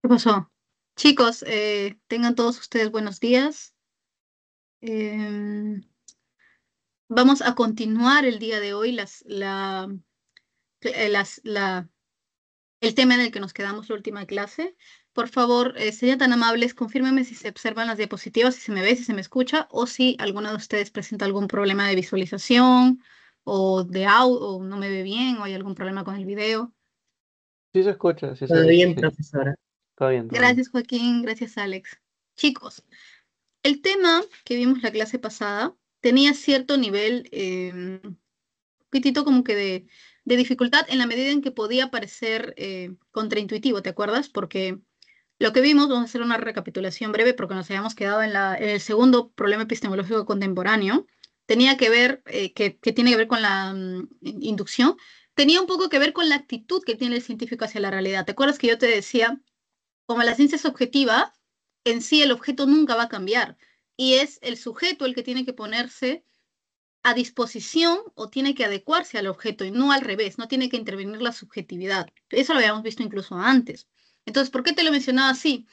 ¿Qué pasó? Chicos, tengan todos ustedes buenos días. Em, Vamos a continuar el día de hoy el tema en el que nos quedamos la última clase. Por favor, sean tan amables, confírmenme si se observan las diapositivas, si se me ve, si se me escucha, o si alguno de ustedes presenta algún problema de visualización o de audio, o no me ve bien, o hay algún problema con el video. Sí se escucha, sí se Todo ve, bien, sí. profesora. Todo bien, todo bien. Gracias, Joaquín. Gracias, Alex. Chicos. El tema que vimos la clase pasada tenía cierto nivel, un poquitito como que de dificultad en la medida en que podía parecer contraintuitivo, ¿te acuerdas? Porque lo que vimos, vamos a hacer una recapitulación breve porque nos habíamos quedado en el segundo problema epistemológico contemporáneo, tenía que ver, que tiene que ver con la inducción, tenía un poco que ver con la actitud que tiene el científico hacia la realidad. ¿Te acuerdas que yo te decía? Como la ciencia es objetiva, en sí el objeto nunca va a cambiar y es el sujeto el que tiene que ponerse a disposición o tiene que adecuarse al objeto y no al revés, no tiene que intervenir la subjetividad. Eso lo habíamos visto incluso antes. Entonces, ¿por qué te lo mencionaba así?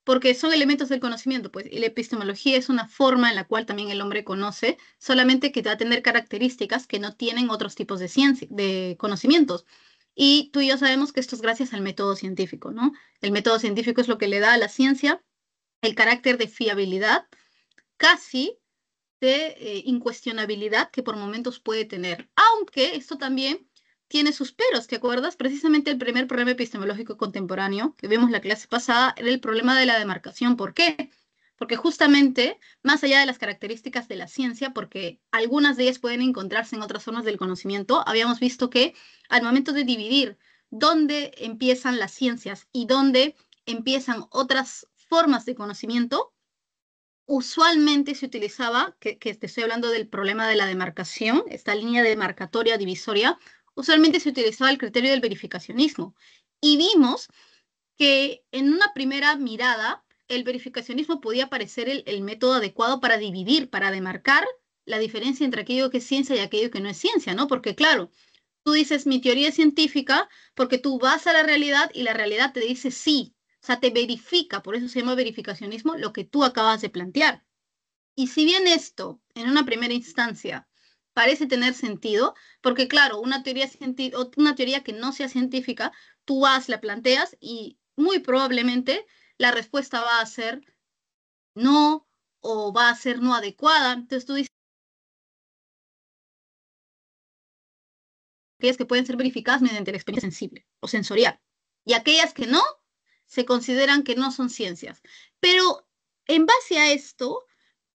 Porque son elementos del conocimiento, pues, y la epistemología es una forma en la cual también el hombre conoce, solamente que va a tener características que no tienen otros tipos de ciencia, de conocimientos. Y tú y yo sabemos que esto es gracias al método científico, ¿no? El método científico es lo que le da a la ciencia el carácter de fiabilidad, casi de incuestionabilidad que por momentos puede tener. Aunque esto también tiene sus peros, ¿te acuerdas? Precisamente el primer problema epistemológico contemporáneo que vimos la clase pasada era el problema de la demarcación. ¿Por qué? Porque justamente, más allá de las características de la ciencia, porque algunas de ellas pueden encontrarse en otras formas del conocimiento, habíamos visto que al momento de dividir dónde empiezan las ciencias y dónde empiezan otras formas de conocimiento, usualmente se utilizaba, que te estoy hablando del problema de la demarcación, esta línea demarcatoria divisoria, usualmente se utilizaba el criterio del verificacionismo. Y vimos que en una primera mirada el verificacionismo podía parecer el método adecuado para dividir, para demarcar la diferencia entre aquello que es ciencia y aquello que no es ciencia, ¿no? Porque claro, tú dices mi teoría es científica porque tú vas a la realidad y la realidad te dice sí, o sea, te verifica, por eso se llama verificacionismo, lo que tú acabas de plantear. Y si bien esto, en una primera instancia, parece tener sentido, porque claro, una teoría que no sea científica, tú vas, la planteas y muy probablemente la respuesta va a ser no o va a ser no adecuada. Entonces tú dices aquellas que pueden ser verificadas mediante la experiencia sensible o sensorial y aquellas que no, se consideran que no son ciencias. Pero en base a esto,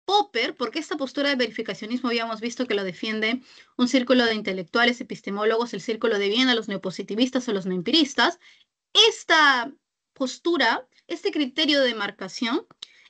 Popper, porque esta postura de verificacionismo habíamos visto que lo defiende un círculo de intelectuales epistemólogos, el círculo de Viena, los neopositivistas o los neoempiristas, esta postura, este criterio de demarcación,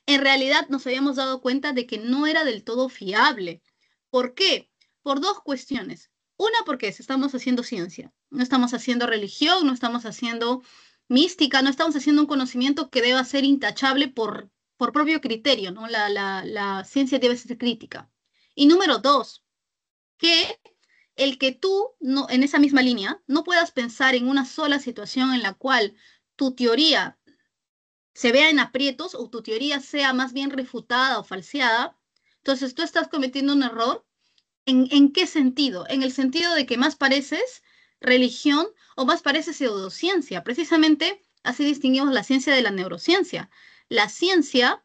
en realidad nos habíamos dado cuenta de que no era del todo fiable. ¿Por qué? Por dos cuestiones. Una, porque estamos haciendo ciencia, no estamos haciendo religión, no estamos haciendo mística, no estamos haciendo un conocimiento que deba ser intachable por propio criterio, ¿no? La ciencia debe ser crítica. Y número dos, que el que tú, no, en esa misma línea, no puedas pensar en una sola situación en la cual tu teoría se vea en aprietos o tu teoría sea más bien refutada o falseada, entonces tú estás cometiendo un error. ¿En qué sentido? En el sentido de que más pareces religión o más pareces pseudociencia. Precisamente así distinguimos la ciencia de la neurociencia. La ciencia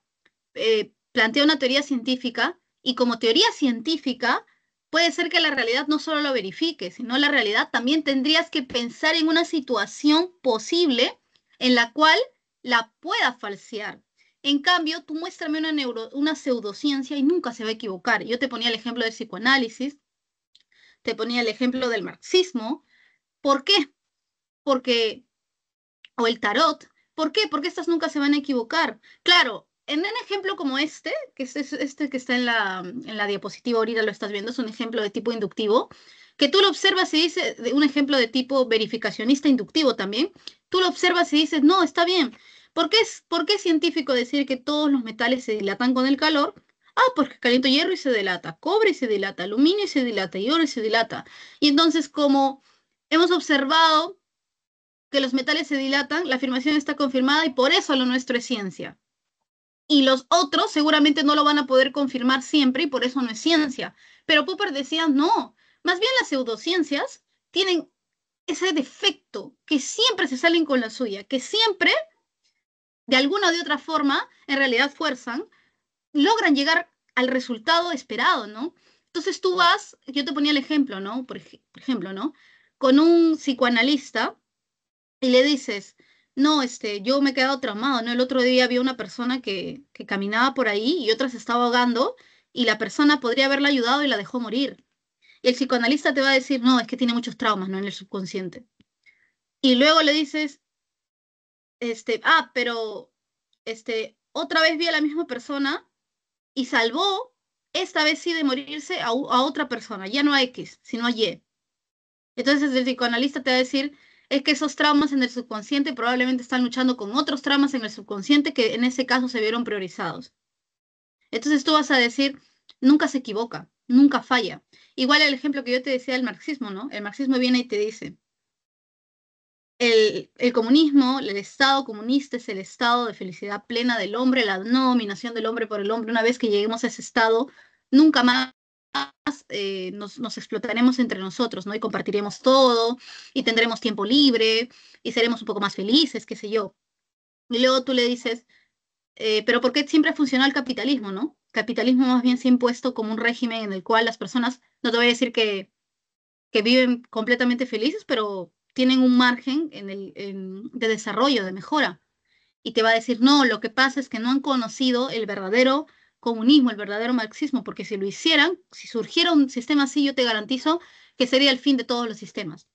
plantea una teoría científica y como teoría científica puede ser que la realidad no solo lo verifique, sino la realidad también tendrías que pensar en una situación posible en la cual la pueda falsear. En cambio, tú muéstrame una pseudociencia y nunca se va a equivocar. Yo te ponía el ejemplo del psicoanálisis, te ponía el ejemplo del marxismo. ¿Por qué? Porque o el tarot. ¿Por qué? Porque estas nunca se van a equivocar. Claro, en un ejemplo como este, que es este que está en la diapositiva ahorita lo estás viendo, es un ejemplo de tipo inductivo, que tú lo observas y dices, un ejemplo de tipo verificacionista inductivo también, tú lo observas y dices, no, está bien. Por qué es científico decir que todos los metales se dilatan con el calor? Ah, porque caliento hierro y se dilata, cobre y se dilata, aluminio y se dilata, y oro y se dilata. Y entonces, como hemos observado que los metales se dilatan, la afirmación está confirmada y por eso lo nuestro es ciencia. Y los otros seguramente no lo van a poder confirmar siempre y por eso no es ciencia. Pero Popper decía, no, más bien las pseudociencias tienen ese defecto, que siempre se salen con la suya, que siempre, de alguna o de otra forma, en realidad fuerzan, logran llegar al resultado esperado, ¿no? Entonces tú vas, yo te ponía el ejemplo, ¿no? Por ejemplo, ¿no? Con un psicoanalista y le dices, no, yo me he quedado traumado, ¿no? El otro día había una persona que caminaba por ahí y otra se estaba ahogando y la persona podría haberla ayudado y la dejó morir. Y el psicoanalista te va a decir, no, es que tiene muchos traumas, ¿no? En el subconsciente. Y luego le dices, pero, otra vez vi a la misma persona y salvó, esta vez sí, de morirse a otra persona, ya no a X, sino a Y. Entonces el psicoanalista te va a decir, es que esos traumas en el subconsciente probablemente están luchando con otros traumas en el subconsciente que en ese caso se vieron priorizados. Entonces tú vas a decir, nunca se equivoca, nunca falla. Igual el ejemplo que yo te decía del marxismo, ¿no? El marxismo viene y te dice, el comunismo, el Estado comunista es el estado de felicidad plena del hombre, la no dominación del hombre por el hombre. Una vez que lleguemos a ese estado, nunca más nos explotaremos entre nosotros, ¿no? Y compartiremos todo, y tendremos tiempo libre, y seremos un poco más felices, qué sé yo. Y luego tú le dices, pero ¿por qué siempre ha funcionado el capitalismo, no? Capitalismo más bien se ha impuesto como un régimen en el cual las personas, no te voy a decir que viven completamente felices, pero tienen un margen de desarrollo, de mejora. Y te va a decir, no, lo que pasa es que no han conocido el verdadero comunismo, el verdadero marxismo, porque si lo hicieran, si surgiera un sistema así, yo te garantizo que sería el fin de todos los sistemas.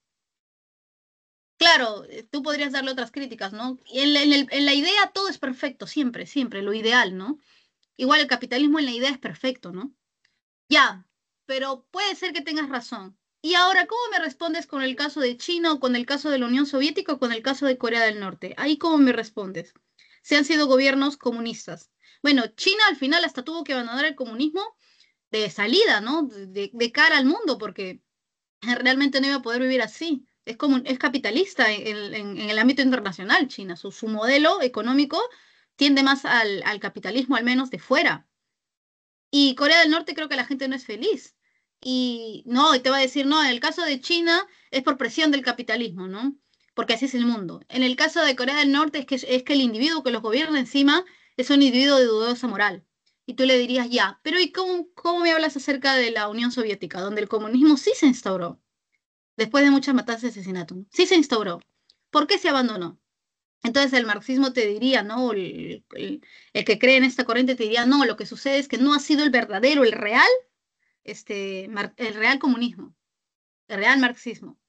Claro, tú podrías darle otras críticas, ¿no? Y en la idea todo es perfecto, siempre, siempre, lo ideal, ¿no? Igual el capitalismo en la idea es perfecto, ¿no? Ya, pero puede ser que tengas razón. Y ahora, ¿cómo me respondes con el caso de China o con el caso de la Unión Soviética o con el caso de Corea del Norte? Ahí, ¿cómo me respondes? Se han sido gobiernos comunistas. Bueno, China al final hasta tuvo que abandonar el comunismo de salida, ¿no? De cara al mundo, porque realmente no iba a poder vivir así. Es capitalista en el ámbito internacional, China. Su modelo económico tiende más al capitalismo, al menos de fuera. Y Corea del Norte creo que la gente no es feliz. Y no, y te va a decir, no, en el caso de China es por presión del capitalismo, ¿no? Porque así es el mundo. En el caso de Corea del Norte es que el individuo que los gobierna encima es un individuo de dudosa moral. Y tú le dirías, ya, pero ¿y cómo me hablas acerca de la Unión Soviética, donde el comunismo sí se instauró, después de muchas matanzas y asesinatos? Sí se instauró. ¿Por qué se abandonó? Entonces el marxismo te diría, ¿no? El que cree en esta corriente te diría, no, lo que sucede es que no ha sido el verdadero, el real comunismo, el real marxismo.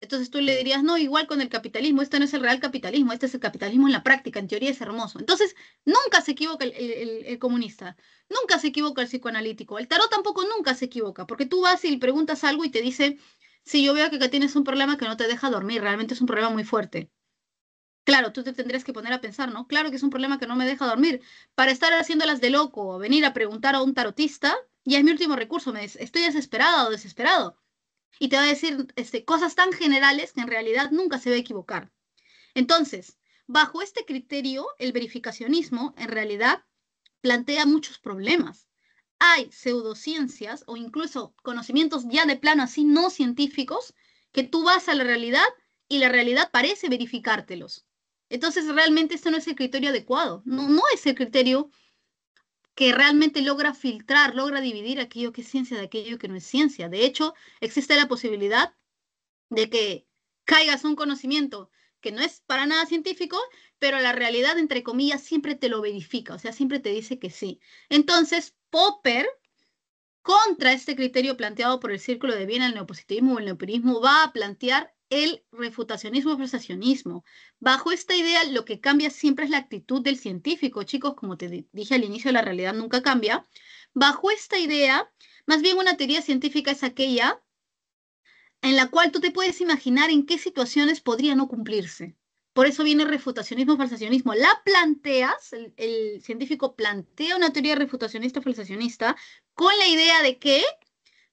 Entonces tú le dirías, no, igual con el capitalismo, este no es el real capitalismo, este es el capitalismo en la práctica, en teoría es hermoso. Entonces, nunca se equivoca el comunista, nunca se equivoca el psicoanalítico, el tarot tampoco nunca se equivoca, porque tú vas y le preguntas algo y te dice, si yo veo que acá tienes un problema que no te deja dormir, realmente es un problema muy fuerte. Claro, tú te tendrías que poner a pensar, ¿no? Claro que es un problema que no me deja dormir. Para estar haciéndolas de loco o venir a preguntar a un tarotista, ya es mi último recurso, estoy desesperada o desesperado. Y te va a decir cosas tan generales que en realidad nunca se va a equivocar. Entonces, bajo este criterio, el verificacionismo en realidad plantea muchos problemas. Hay pseudociencias o incluso conocimientos ya de plano así no científicos que tú vas a la realidad y la realidad parece verificártelos. Entonces, realmente esto no es el criterio adecuado, no, no es el criterio que realmente logra filtrar, logra dividir aquello que es ciencia de aquello que no es ciencia. De hecho, existe la posibilidad de que caigas a un conocimiento que no es para nada científico, pero la realidad, entre comillas, siempre te lo verifica, o sea, siempre te dice que sí. Entonces, Popper, contra este criterio planteado por el Círculo de Viena, el neopositivismo o el neopirismo, va a plantear el refutacionismo versacionismo. Bajo esta idea, lo que cambia siempre es la actitud del científico, chicos, como te dije al inicio, la realidad nunca cambia. Bajo esta idea, más bien una teoría científica es aquella en la cual tú te puedes imaginar en qué situaciones podría no cumplirse. Por eso viene el refutacionismo, falsacionismo. La planteas, el científico plantea una teoría refutacionista, falsacionista, con la idea de que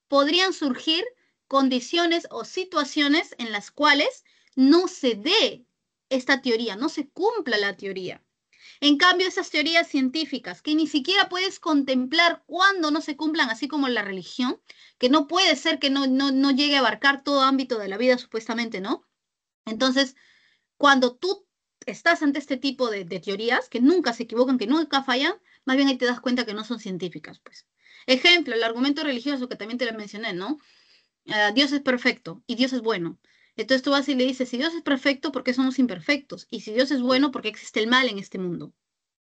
podrían surgir condiciones o situaciones en las cuales no se dé esta teoría, no se cumpla la teoría. En cambio, esas teorías científicas que ni siquiera puedes contemplar cuando no se cumplan, así como la religión, que no puede ser que no llegue a abarcar todo ámbito de la vida, supuestamente, ¿no? Entonces, cuando tú estás ante este tipo de teorías, que nunca se equivocan, que nunca fallan, más bien ahí te das cuenta que no son científicas, pues. Ejemplo, el argumento religioso que también te lo mencioné, ¿no? Dios es perfecto y Dios es bueno. Entonces tú vas y le dices, si Dios es perfecto, ¿por qué somos imperfectos? Y si Dios es bueno, ¿por qué existe el mal en este mundo?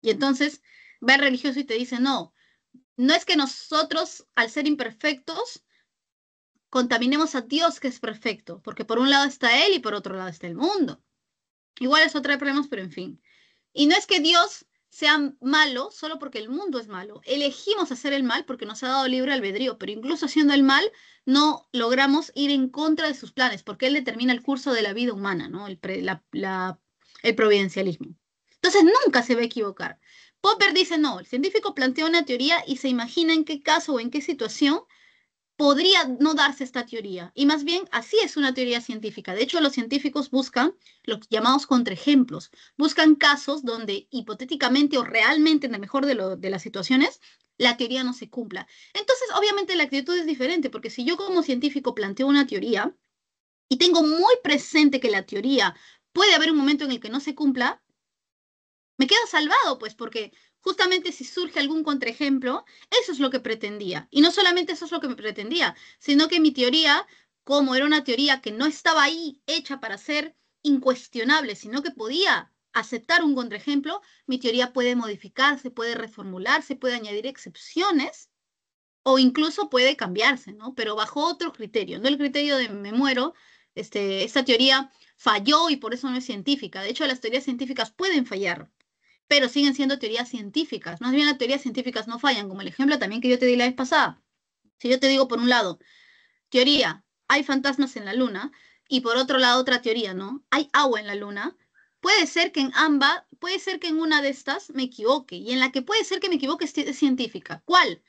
Y entonces va el religioso y te dice, no es que nosotros, al ser imperfectos, contaminemos a Dios que es perfecto, porque por un lado está Él y por otro lado está el mundo. Igual eso trae problemas, pero en fin. Y no es que Dios sea malo solo porque el mundo es malo. Elegimos hacer el mal porque nos ha dado libre albedrío, pero incluso haciendo el mal no logramos ir en contra de sus planes, porque Él determina el curso de la vida humana, ¿no? El providencialismo. Entonces nunca se va a equivocar. Popper dice, no, el científico plantea una teoría y se imagina en qué caso o en qué situación podría no darse esta teoría. Y más bien, así es una teoría científica. De hecho, los científicos buscan los llamados contraejemplos. Buscan casos donde hipotéticamente o realmente, en el mejor de las situaciones, la teoría no se cumpla. Entonces, obviamente, la actitud es diferente, porque si yo como científico planteo una teoría y tengo muy presente que la teoría puede haber un momento en el que no se cumpla, me quedo salvado, pues, porque justamente si surge algún contraejemplo, eso es lo que pretendía. Y no solamente eso es lo que me pretendía, sino que mi teoría, como era una teoría que no estaba ahí hecha para ser incuestionable, sino que podía aceptar un contraejemplo, mi teoría puede modificarse, puede reformularse, puede añadir excepciones o incluso puede cambiarse, ¿no? Pero bajo otro criterio, no el criterio de me muero, esta teoría falló y por eso no es científica. De hecho, las teorías científicas pueden fallar, pero siguen siendo teorías científicas. Más bien las teorías científicas no fallan, como el ejemplo también que yo te di la vez pasada. Si yo te digo, por un lado, teoría, hay fantasmas en la luna, y por otro lado, otra teoría, ¿no? Hay agua en la luna. Puede ser que en ambas, puede ser que en una de estas me equivoque, y en la que puede ser que me equivoque es científica. ¿Cuál?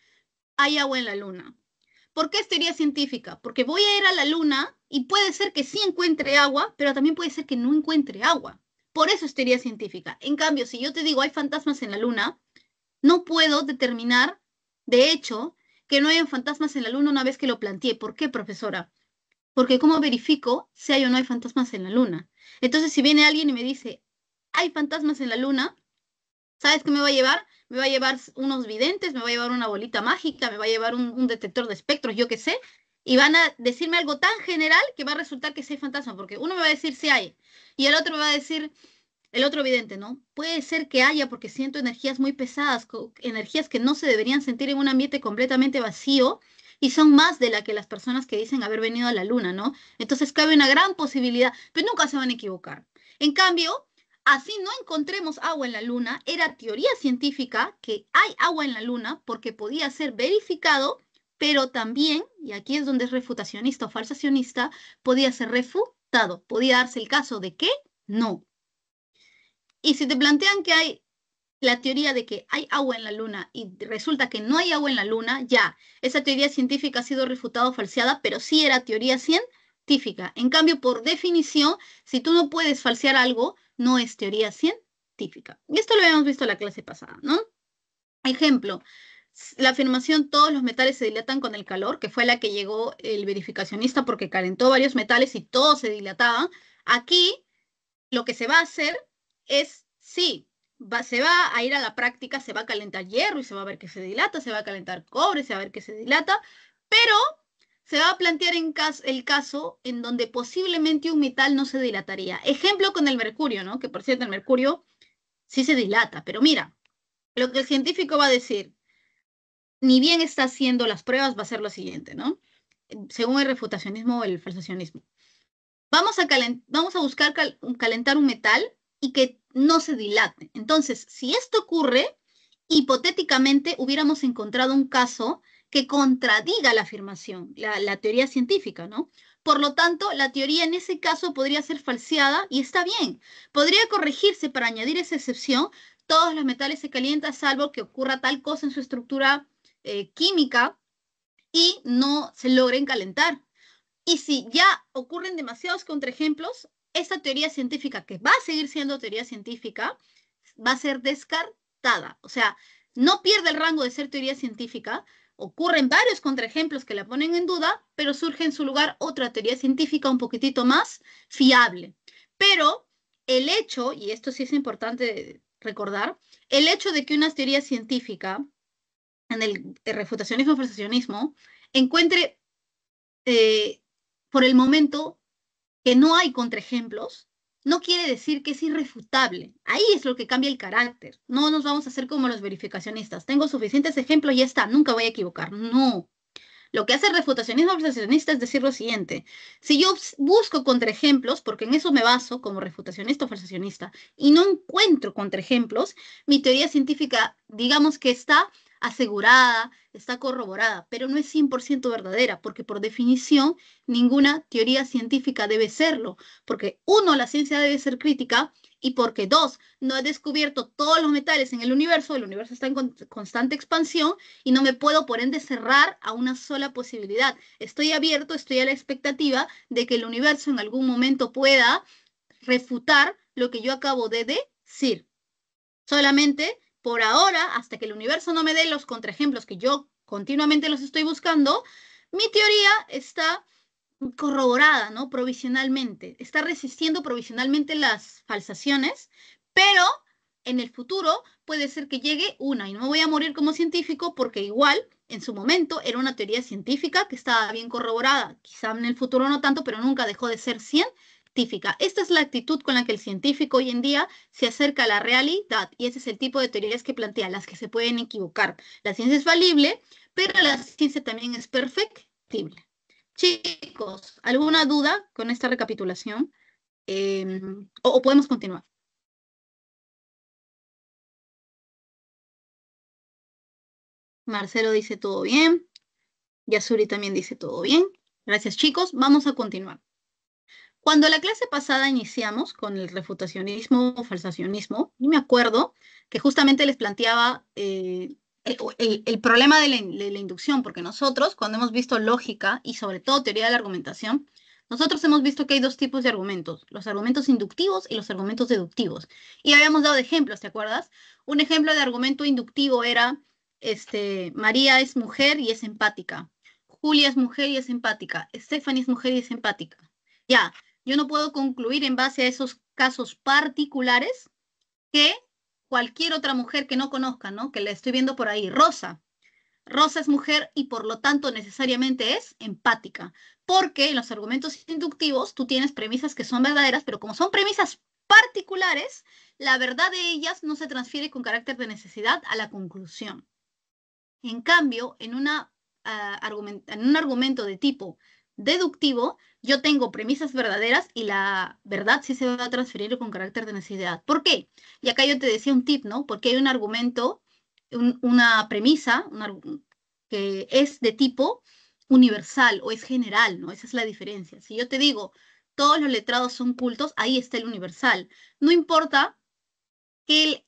Hay agua en la luna. ¿Por qué es teoría científica? Porque voy a ir a la luna y puede ser que sí encuentre agua, pero también puede ser que no encuentre agua. Por eso es teoría científica. En cambio, si yo te digo hay fantasmas en la luna, no puedo determinar, de hecho, que no hayan fantasmas en la luna una vez que lo planteé. ¿Por qué, profesora? Porque ¿cómo verifico si hay o no hay fantasmas en la luna? Entonces, si viene alguien y me dice, hay fantasmas en la luna, ¿sabes qué me va a llevar? Me va a llevar unos videntes, me va a llevar una bolita mágica, me va a llevar un detector de espectros, yo qué sé, y van a decirme algo tan general que va a resultar que sí hay fantasma, porque uno me va a decir si hay, y el otro me va a decir, el otro vidente, ¿no? Puede ser que haya, porque siento energías muy pesadas, energías que no se deberían sentir en un ambiente completamente vacío, y son más de la que las personas que dicen haber venido a la luna, ¿no? Entonces cabe una gran posibilidad, pero nunca se van a equivocar. En cambio, así no encontremos agua en la luna, era teoría científica que hay agua en la luna porque podía ser verificado, pero también, y aquí es donde es refutacionista o falsacionista, podía ser refutado, podía darse el caso de que no. Y si te plantean que hay la teoría de que hay agua en la luna y resulta que no hay agua en la luna, ya, esa teoría científica ha sido refutada o falseada, pero sí era teoría científica. En cambio, por definición, si tú no puedes falsear algo, no es teoría científica. Y esto lo habíamos visto en la clase pasada, ¿no? Ejemplo, la afirmación todos los metales se dilatan con el calor, que fue la que llegó el verificacionista porque calentó varios metales y todos se dilataban. Aquí lo que se va a hacer es, sí, se va a ir a la práctica, se va a calentar hierro y se va a ver que se dilata, se va a calentar cobre, se va a ver que se dilata, pero se va a plantear el caso en donde posiblemente un metal no se dilataría. Ejemplo con el mercurio, ¿no? Que por cierto el mercurio sí se dilata, pero mira, lo que el científico va a decir, ni bien está haciendo las pruebas, va a ser lo siguiente, ¿no? Según el refutacionismo o el falsacionismo. Vamos a buscar calentar un metal y que no se dilate. Entonces, si esto ocurre, hipotéticamente hubiéramos encontrado un caso que contradiga la afirmación, la teoría científica, ¿no? Por lo tanto, la teoría en ese caso podría ser falseada y está bien. Podría corregirse para añadir esa excepción. Todos los metales se calientan salvo que ocurra tal cosa en su estructura química y no se logren calentar. Y si ya ocurren demasiados contraejemplos, esta teoría científica, que va a seguir siendo teoría científica, va a ser descartada. O sea, no pierde el rango de ser teoría científica. Ocurren varios contraejemplos que la ponen en duda, pero surge en su lugar otra teoría científica un poquitito más fiable. Pero el hecho, y esto sí es importante recordar, el hecho de que una teoría científica en el refutacionismo falsacionismo encuentre por el momento que no hay contraejemplos, no quiere decir que es irrefutable. Ahí es lo que cambia el carácter. No nos vamos a hacer como los verificacionistas. Tengo suficientes ejemplos y ya está, nunca voy a equivocar. No. Lo que hace el refutacionismo observacionista es decir lo siguiente: si yo busco contraejemplos, porque en eso me baso como refutacionista o falsacionista, y no encuentro contraejemplos, mi teoría científica, digamos que está asegurada, está corroborada, pero no es 100% verdadera, porque por definición ninguna teoría científica debe serlo, porque uno, la ciencia debe ser crítica, y porque dos, no he descubierto todos los metales en el universo está en constante expansión, y no me puedo, por ende, cerrar a una sola posibilidad. Estoy abierto, estoy a la expectativa de que el universo en algún momento pueda refutar lo que yo acabo de decir. Solamente por ahora, hasta que el universo no me dé los contraejemplos que yo continuamente los estoy buscando, mi teoría está corroborada, ¿no? Provisionalmente. Está resistiendo provisionalmente las falsaciones, pero en el futuro puede ser que llegue una, y no me voy a morir como científico porque igual en su momento era una teoría científica que estaba bien corroborada. Quizá en el futuro no tanto, pero nunca dejó de ser científica. Esta es la actitud con la que el científico hoy en día se acerca a la realidad, y ese es el tipo de teorías que plantea, las que se pueden equivocar. La ciencia es falible, pero la ciencia también es perfectible. Chicos, ¿alguna duda con esta recapitulación? O podemos continuar. Marcelo dice todo bien. Yasuri también dice todo bien. Gracias, chicos. Vamos a continuar. Cuando la clase pasada iniciamos con el refutacionismo o falsacionismo, yo me acuerdo que justamente les planteaba el problema de la inducción, porque nosotros, cuando hemos visto lógica y sobre todo teoría de la argumentación, nosotros hemos visto que hay dos tipos de argumentos: los argumentos inductivos y los argumentos deductivos. Y habíamos dado ejemplos, ¿te acuerdas? Un ejemplo de argumento inductivo era, María es mujer y es empática. Julia es mujer y es empática. Stephanie es mujer y es empática. Ya, yo no puedo concluir en base a esos casos particulares que cualquier otra mujer que no conozca, ¿no? Que la estoy viendo por ahí. Rosa es mujer y por lo tanto necesariamente es empática, porque en los argumentos inductivos tú tienes premisas que son verdaderas, pero como son premisas particulares, la verdad de ellas no se transfiere con carácter de necesidad a la conclusión. En cambio, en un argumento de tipo deductivo, yo tengo premisas verdaderas y la verdad sí se va a transferir con carácter de necesidad. ¿Por qué? Y acá yo te decía un tip, ¿no? Porque hay un argumento, una premisa que es de tipo universal o es general, ¿no? Esa es la diferencia. Si yo te digo, todos los letrados son cultos, ahí está el universal. No importa qué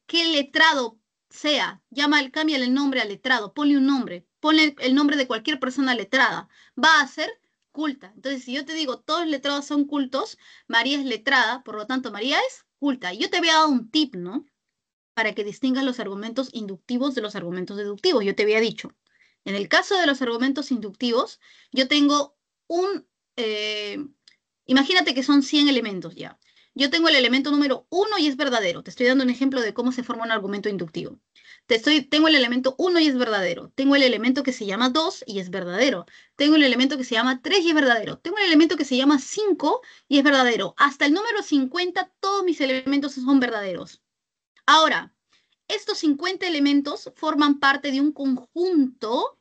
letrado sea, cámbiale el nombre al letrado, ponle un nombre, ponle el nombre de cualquier persona letrada, va a ser culta. Entonces, si yo te digo todos los letrados son cultos, María es letrada, por lo tanto, María es culta. Y yo te había dado un tip, ¿no? Para que distingas los argumentos inductivos de los argumentos deductivos. Yo te había dicho, en el caso de los argumentos inductivos, yo tengo un, eh, imagínate que son 100 elementos ya. Yo tengo el elemento número uno y es verdadero. Te estoy dando un ejemplo de cómo se forma un argumento inductivo. Tengo el elemento uno y es verdadero. Tengo el elemento que se llama 2 y es verdadero. Tengo el elemento que se llama 3 y es verdadero. Tengo el elemento que se llama 5 y es verdadero. Hasta el número 50, todos mis elementos son verdaderos. Ahora, estos 50 elementos forman parte de un conjunto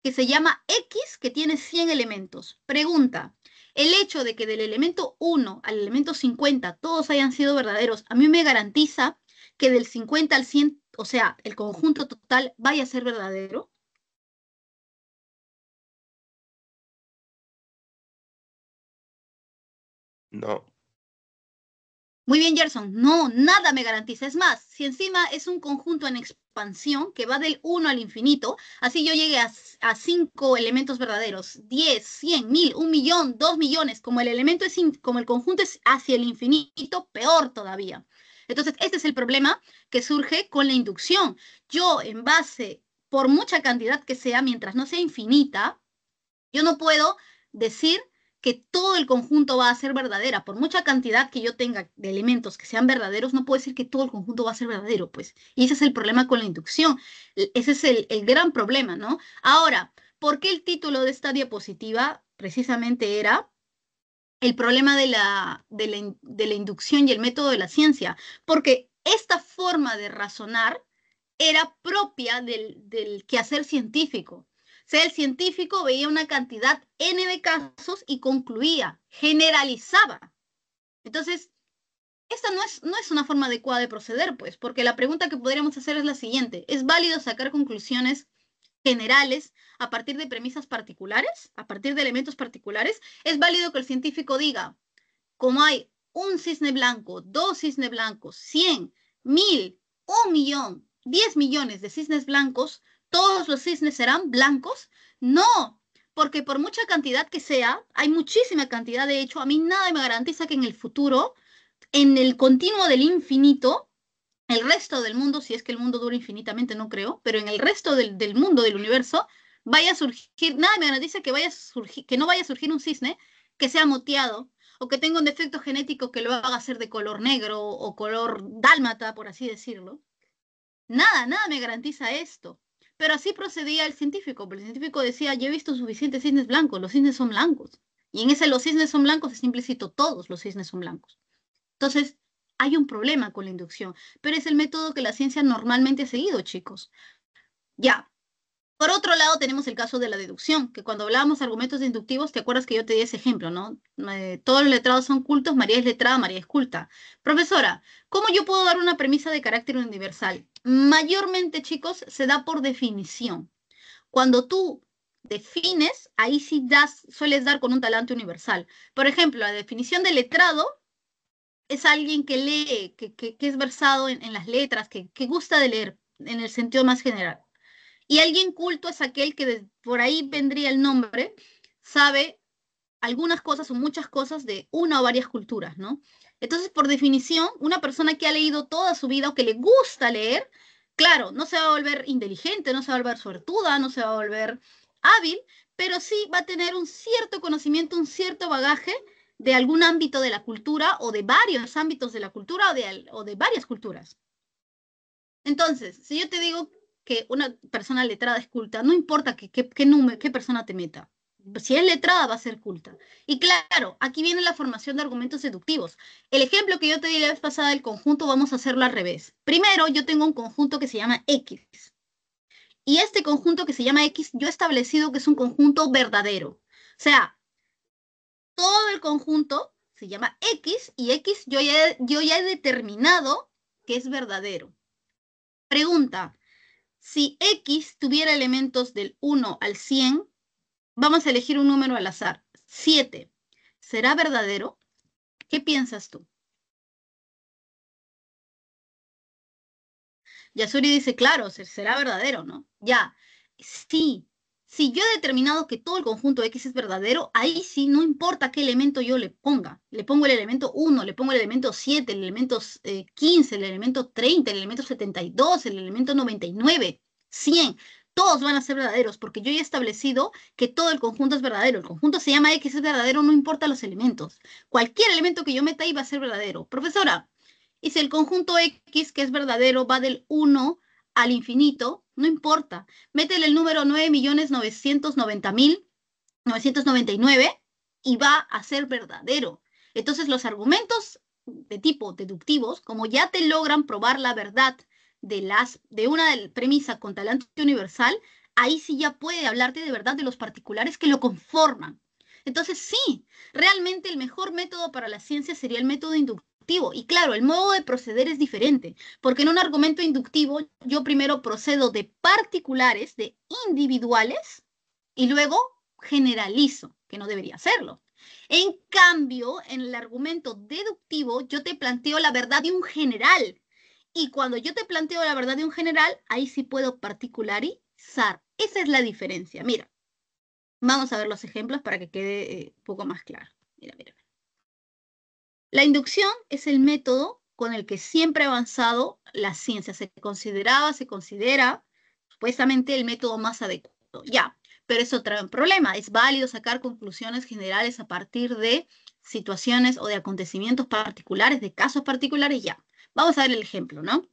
que se llama X, que tiene 100 elementos. Pregunta: el hecho de que del elemento 1 al elemento 50 todos hayan sido verdaderos, ¿a mí me garantiza que del 50 al 100, o sea, el conjunto total, vaya a ser verdadero? No. Muy bien, Gerson. No, nada me garantiza. Es más, si encima es un conjunto en expansión que va del 1 al infinito, así yo llegue a 5 elementos verdaderos, 10, 100, 1000, 1 millón, 2 millones, como el elemento es, como el conjunto es hacia el infinito, peor todavía. Entonces, este es el problema que surge con la inducción. Yo, en base, por mucha cantidad que sea, mientras no sea infinita, yo no puedo decir que todo el conjunto va a ser verdadera. Por mucha cantidad que yo tenga de elementos que sean verdaderos, no puedo decir que todo el conjunto va a ser verdadero, pues. Y ese es el problema con la inducción. Ese es el gran problema, ¿no? Ahora, ¿por qué el título de esta diapositiva precisamente era el problema de la inducción y el método de la ciencia? Porque esta forma de razonar era propia del quehacer científico. O sea, el científico veía una cantidad N de casos y concluía, generalizaba. Entonces, esta no es una forma adecuada de proceder, pues, porque la pregunta que podríamos hacer es la siguiente: ¿es válido sacar conclusiones generales a partir de premisas particulares, a partir de elementos particulares? ¿Es válido que el científico diga, como hay un cisne blanco, dos cisnes blancos, 100, 1000, 1 millón, 10 millones de cisnes blancos, todos los cisnes serán blancos? No, porque por mucha cantidad que sea, hay muchísima cantidad, de hecho, a mí nada me garantiza que en el futuro, en el continuo del infinito, el resto del mundo, si es que el mundo dura infinitamente, no creo, pero en el resto del mundo, del universo, vaya a surgir, nada me garantiza que vaya a surgir, que no vaya a surgir un cisne que sea moteado o que tenga un defecto genético que lo haga ser de color negro o color dálmata, por así decirlo. Nada me garantiza esto. Pero así procedía el científico, porque el científico decía, yo he visto suficientes cisnes blancos, los cisnes son blancos. Y en ese los cisnes son blancos es implícito, todos los cisnes son blancos. Entonces, hay un problema con la inducción, pero es el método que la ciencia normalmente ha seguido, chicos. Ya. Por otro lado, tenemos el caso de la deducción, que cuando hablábamos de argumentos inductivos, te acuerdas que yo te di ese ejemplo, ¿no? Todos los letrados son cultos, María es letrada, María es culta. Profesora, ¿cómo yo puedo dar una premisa de carácter universal? Mayormente, chicos, se da por definición. Cuando tú defines, ahí sí sueles dar con un talante universal. Por ejemplo, la definición de letrado es alguien que lee, que es versado en las letras, que gusta de leer en el sentido más general. Y alguien culto es aquel que por ahí vendría el nombre, sabe algunas cosas o muchas cosas de una o varias culturas, ¿no? Entonces, por definición, una persona que ha leído toda su vida o que le gusta leer, claro, no se va a volver inteligente, no se va a volver suertuda, no se va a volver hábil, pero sí va a tener un cierto conocimiento, un cierto bagaje de algún ámbito de la cultura o de varios ámbitos de la cultura o de varias culturas. Entonces, si yo te digo que una persona letrada es culta, no importa qué persona te meta. Si es letrada, va a ser culta. Y claro, aquí viene la formación de argumentos deductivos. El ejemplo que yo te di la vez pasada del conjunto, vamos a hacerlo al revés. Primero, yo tengo un conjunto que se llama X. Y este conjunto que se llama X, yo he establecido que es un conjunto verdadero. O sea, todo el conjunto se llama X y X yo ya he determinado que es verdadero. Pregunta: si X tuviera elementos del 1 al 100, vamos a elegir un número al azar, 7. ¿Será verdadero? ¿Qué piensas tú? Yasuri dice, claro, será verdadero, ¿no? Ya, sí. Si yo he determinado que todo el conjunto X es verdadero, ahí sí no importa qué elemento yo le ponga. Le pongo el elemento 1, le pongo el elemento 7, el elemento 15, el elemento 30, el elemento 72, el elemento 99, 100. Todos van a ser verdaderos porque yo ya he establecido que todo el conjunto es verdadero. El conjunto se llama X, es verdadero, no importa los elementos. Cualquier elemento que yo meta ahí va a ser verdadero. Profesora, y si el conjunto X, que es verdadero, va del 1 al infinito, no importa. Métele el número 9.990.999 y va a ser verdadero. Entonces, los argumentos de tipo deductivos, como ya te logran probar la verdad de una premisa con talante universal, ahí sí ya puede hablarte de verdad de los particulares que lo conforman. Entonces, sí, realmente el mejor método para la ciencia sería el método inductivo. Y claro, el modo de proceder es diferente, porque en un argumento inductivo yo primero procedo de particulares, de individuales, y luego generalizo, que no debería hacerlo. En cambio, en el argumento deductivo, yo te planteo la verdad de un general. Y cuando yo te planteo la verdad de un general, ahí sí puedo particularizar. Esa es la diferencia. Mira, vamos a ver los ejemplos para que quede un poco más claro. Mira, mira. La inducción es el método con el que siempre ha avanzado la ciencia. Se considera supuestamente el método más adecuado. Ya, pero eso trae un problema. Es válido sacar conclusiones generales a partir de situaciones o de acontecimientos particulares, de casos particulares, ya. Vamos a ver el ejemplo, ¿no?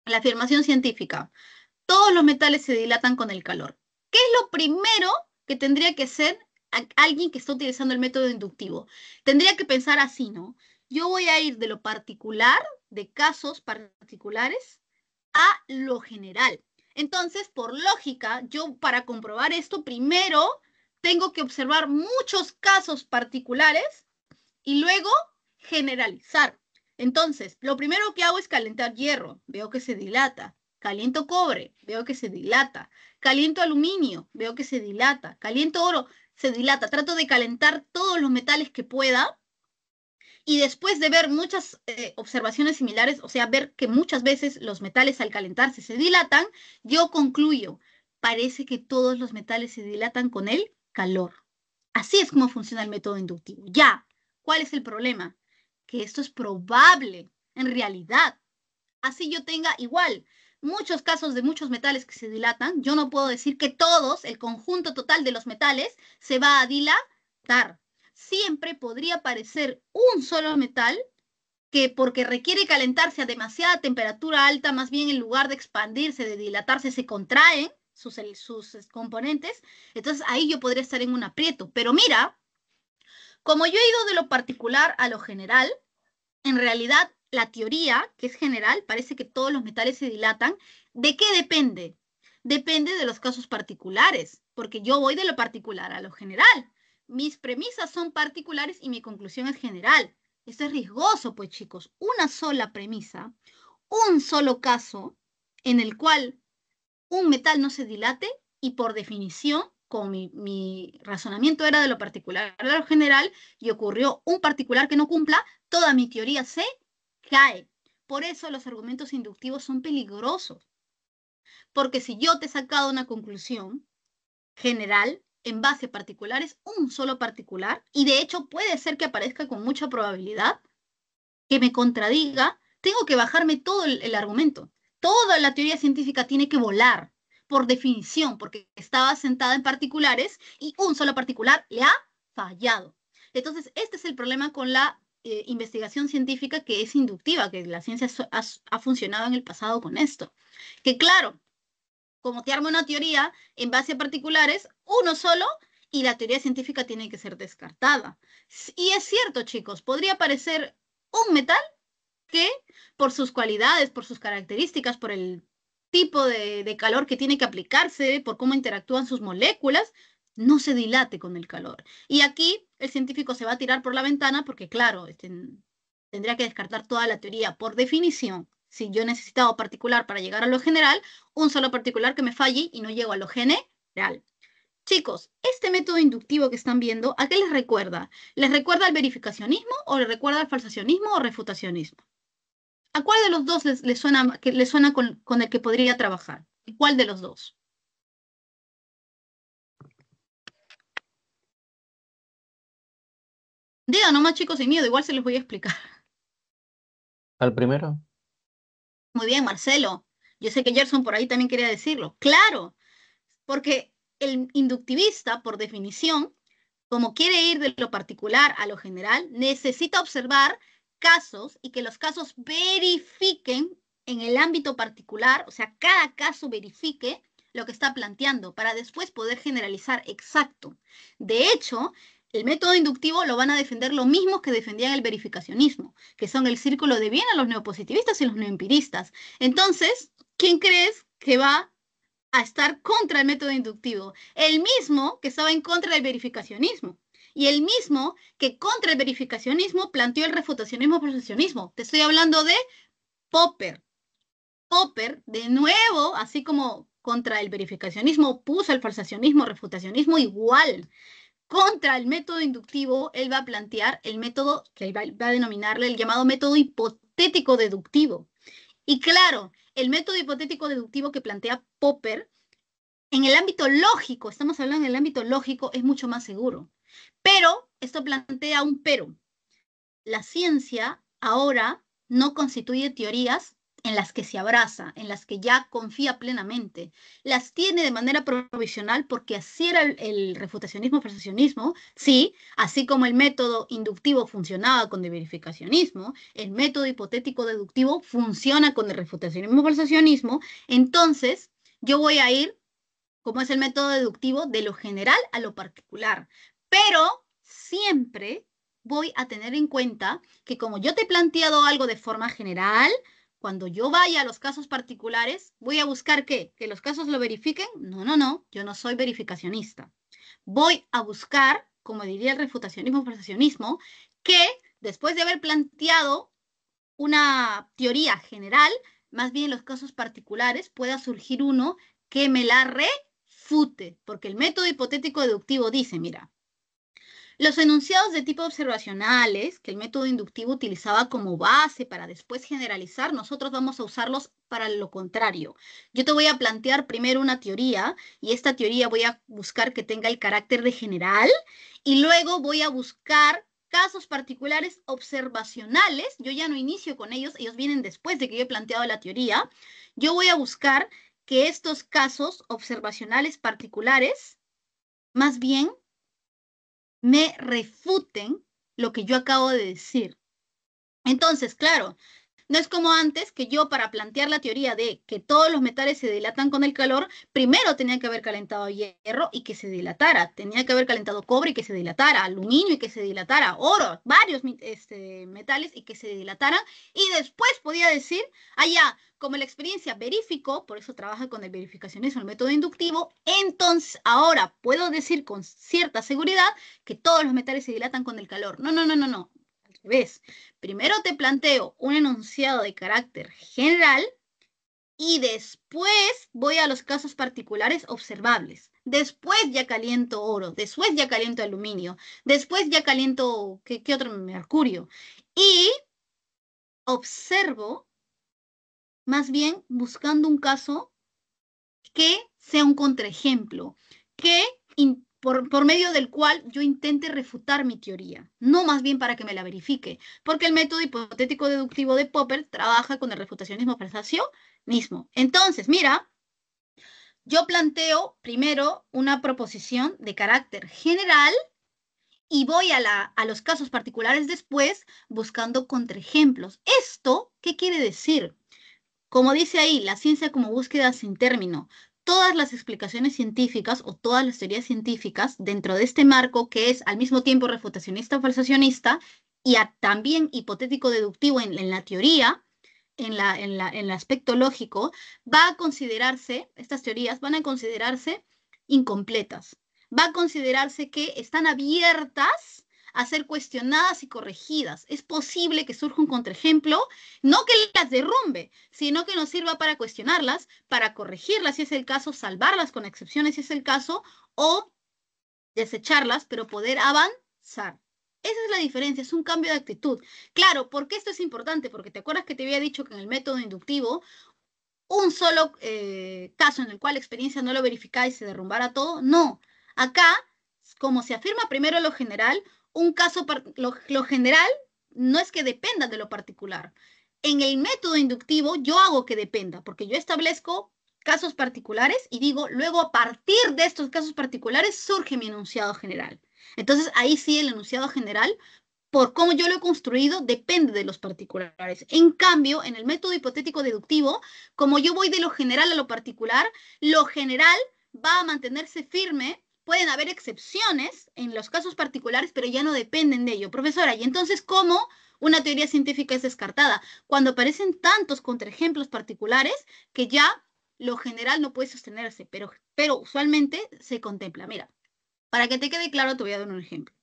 La afirmación científica. Todos los metales se dilatan con el calor. ¿Qué es lo primero que tendría que hacer alguien que está utilizando el método inductivo? Tendría que pensar así, ¿no? Yo voy a ir de lo particular, de casos particulares, a lo general. Entonces, por lógica, yo para comprobar esto, primero tengo que observar muchos casos particulares y luego generalizar. Entonces, lo primero que hago es calentar hierro, veo que se dilata. Caliento cobre, veo que se dilata. Caliento aluminio, veo que se dilata. Caliento oro, se dilata. Trato de calentar todos los metales que pueda y después de ver muchas observaciones similares, o sea, ver que muchas veces los metales al calentarse se dilatan, yo concluyo, parece que todos los metales se dilatan con el calor. Así es como funciona el método inductivo. Ya, ¿cuál es el problema? Que esto es probable, en realidad. Así yo tenga igual muchos casos de muchos metales que se dilatan, yo no puedo decir que todos, el conjunto total de los metales, se va a dilatar. Siempre podría aparecer un solo metal que porque requiere calentarse a demasiada temperatura alta, más bien en lugar de expandirse, de dilatarse, se contraen sus componentes, entonces ahí yo podría estar en un aprieto. Pero mira, como yo he ido de lo particular a lo general, en realidad la teoría, que es general, parece que todos los metales se dilatan. ¿De qué depende? Depende de los casos particulares, porque yo voy de lo particular a lo general. Mis premisas son particulares y mi conclusión es general. Esto es riesgoso, pues chicos, una sola premisa, un solo caso en el cual un metal no se dilate y por definición, como mi razonamiento era de lo particular a lo general y ocurrió un particular que no cumpla, toda mi teoría se cae. Por eso los argumentos inductivos son peligrosos, porque si yo te he sacado una conclusión general en base a particulares, un solo particular, y de hecho puede ser que aparezca con mucha probabilidad, que me contradiga, tengo que bajarme todo el argumento. Toda la teoría científica tiene que volar, por definición, porque estaba sentada en particulares y un solo particular le ha fallado. Entonces, este es el problema con la investigación científica que es inductiva, que la ciencia ha funcionado en el pasado con esto. Que claro, como te arma una teoría en base a particulares, uno solo, y la teoría científica tiene que ser descartada. Y es cierto, chicos, podría parecer un metal que por sus cualidades, por sus características, por el tipo de calor que tiene que aplicarse, por cómo interactúan sus moléculas, no se dilate con el calor. Y aquí el científico se va a tirar por la ventana porque, claro, tendría que descartar toda la teoría. Por definición, si yo he necesitado particular para llegar a lo general, un solo particular que me falle y no llego a lo general. Chicos, este método inductivo que están viendo, ¿a qué les recuerda? ¿Les recuerda al verificacionismo o les recuerda al falsacionismo o refutacionismo? ¿A cuál de los dos les suena con el que podría trabajar? ¿Cuál de los dos? Digan nomás, chicos, sin miedo, igual se los voy a explicar. ¿Al primero? Muy bien, Marcelo. Yo sé que Gerson por ahí también quería decirlo. Claro, porque el inductivista, por definición, como quiere ir de lo particular a lo general, necesita observar casos y que los casos verifiquen en el ámbito particular, o sea, cada caso verifique lo que está planteando para después poder generalizar exacto. De hecho, el método inductivo lo van a defender lo mismo que defendían el verificacionismo, que son el círculo de Viena, los neopositivistas y los neoempiristas. Entonces, ¿quién crees que va a estar contra el método inductivo? El mismo que estaba en contra del verificacionismo y el mismo que contra el verificacionismo planteó el refutacionismo por falsacionismo. Te estoy hablando de Popper. Popper, de nuevo, así como contra el verificacionismo, puso el falsacionismo, refutacionismo igual. Contra el método inductivo, él va a plantear el método que él va a denominarle el llamado método hipotético deductivo. Y claro, el método hipotético deductivo que plantea Popper, en el ámbito lógico, estamos hablando en el ámbito lógico, es mucho más seguro. Pero esto plantea un pero. La ciencia ahora no constituye teorías en las que se abraza, en las que ya confía plenamente. Las tiene de manera provisional porque así era el refutacionismo-persuasionismo, sí, así como el método inductivo funcionaba con el verificacionismo, el método hipotético-deductivo funciona con el refutacionismo-persuasionismo, entonces yo voy a ir, como es el método deductivo, de lo general a lo particular, pero siempre voy a tener en cuenta que como yo te he planteado algo de forma general, cuando yo vaya a los casos particulares, voy a buscar ¿qué? ¿Que los casos lo verifiquen? No, no, no, yo no soy verificacionista. Voy a buscar, como diría el refutacionismo-persuasionismo, que después de haber planteado una teoría general, más bien en los casos particulares pueda surgir uno que me la refute, porque el método hipotético deductivo dice, mira, los enunciados de tipo observacionales, que el método inductivo utilizaba como base para después generalizar, nosotros vamos a usarlos para lo contrario. Yo te voy a plantear primero una teoría y esta teoría voy a buscar que tenga el carácter de general y luego voy a buscar casos particulares observacionales. Yo ya no inicio con ellos, ellos vienen después de que yo he planteado la teoría. Yo voy a buscar que estos casos observacionales particulares más bien me refuten lo que yo acabo de decir. Entonces, claro, no es como antes que yo para plantear la teoría de que todos los metales se dilatan con el calor, primero tenía que haber calentado hierro y que se dilatara, tenía que haber calentado cobre y que se dilatara, aluminio y que se dilatara, oro, varios metales y que se dilataran, y después podía decir, allá, como la experiencia verificó, por eso trabaja con el verificacionismo, el método inductivo, entonces ahora puedo decir con cierta seguridad que todos los metales se dilatan con el calor. No, no, no, no, no. Al revés. Primero te planteo un enunciado de carácter general y después voy a los casos particulares observables. Después ya caliento oro, después ya caliento aluminio, después ya caliento, ¿qué otro? Mercurio. Y observo, más bien buscando un caso que sea un contraejemplo, que por medio del cual yo intente refutar mi teoría, no más bien para que me la verifique, porque el método hipotético deductivo de Popper trabaja con el refutacionismo persuasionismo. Entonces, mira, yo planteo primero una proposición de carácter general y voy a los casos particulares después buscando contraejemplos. ¿Esto qué quiere decir? Como dice ahí, la ciencia como búsqueda sin término. Todas las explicaciones científicas o todas las teorías científicas dentro de este marco que es al mismo tiempo refutacionista o falsacionista y también hipotético deductivo en la teoría, en el aspecto lógico, va a considerarse, estas teorías van a considerarse incompletas. Va a considerarse que están abiertas a ser cuestionadas y corregidas. Es posible que surja un contraejemplo, no que las derrumbe, sino que nos sirva para cuestionarlas, para corregirlas si es el caso, salvarlas con excepciones si es el caso, o desecharlas, pero poder avanzar. Esa es la diferencia, es un cambio de actitud. Claro, ¿por qué esto es importante? Porque te acuerdas que te había dicho que en el método inductivo, un solo caso en el cual la experiencia no lo verificaba y se derrumbara todo. No, acá, como se afirma primero lo general, un caso, lo general no es que dependa de lo particular. En el método inductivo yo hago que dependa, porque yo establezco casos particulares y digo, luego a partir de estos casos particulares surge mi enunciado general. Entonces ahí sí el enunciado general por cómo yo lo he construido, depende de los particulares. En cambio, en el método hipotético deductivo, como yo voy de lo general a lo general va a mantenerse firme. Pueden haber excepciones en los casos particulares, pero ya no dependen de ello. Profesora, ¿y entonces cómo una teoría científica es descartada? Cuando aparecen tantos contraejemplos particulares que ya lo general no puede sostenerse, pero usualmente se contempla. Mira, para que te quede claro, te voy a dar un ejemplo.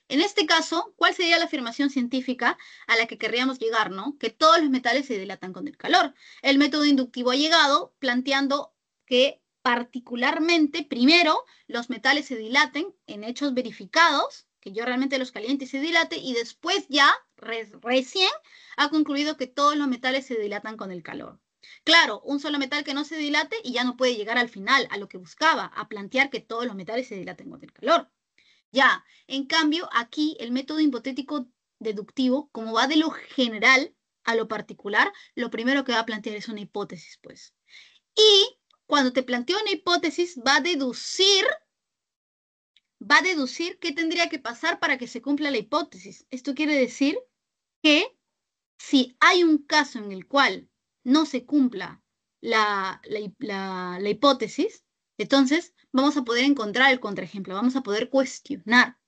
En este caso, ¿cuál sería la afirmación científica a la que querríamos llegar, no? Que todos los metales se dilatan con el calor. El método inductivo ha llegado planteando que particularmente, primero, los metales se dilaten en hechos verificados, que yo realmente los caliente y se dilate, y después ya, recién, ha concluido que todos los metales se dilatan con el calor. Claro, un solo metal que no se dilate y ya no puede llegar al final, a lo que buscaba, a plantear que todos los metales se dilaten con el calor. Ya, en cambio, aquí el método hipotético deductivo, como va de lo general a lo particular, lo primero que va a plantear es una hipótesis, pues. Y cuando te plantea una hipótesis, va a deducir qué tendría que pasar para que se cumpla la hipótesis. Esto quiere decir que si hay un caso en el cual no se cumpla la hipótesis, entonces vamos a poder encontrar el contraejemplo, vamos a poder cuestionar.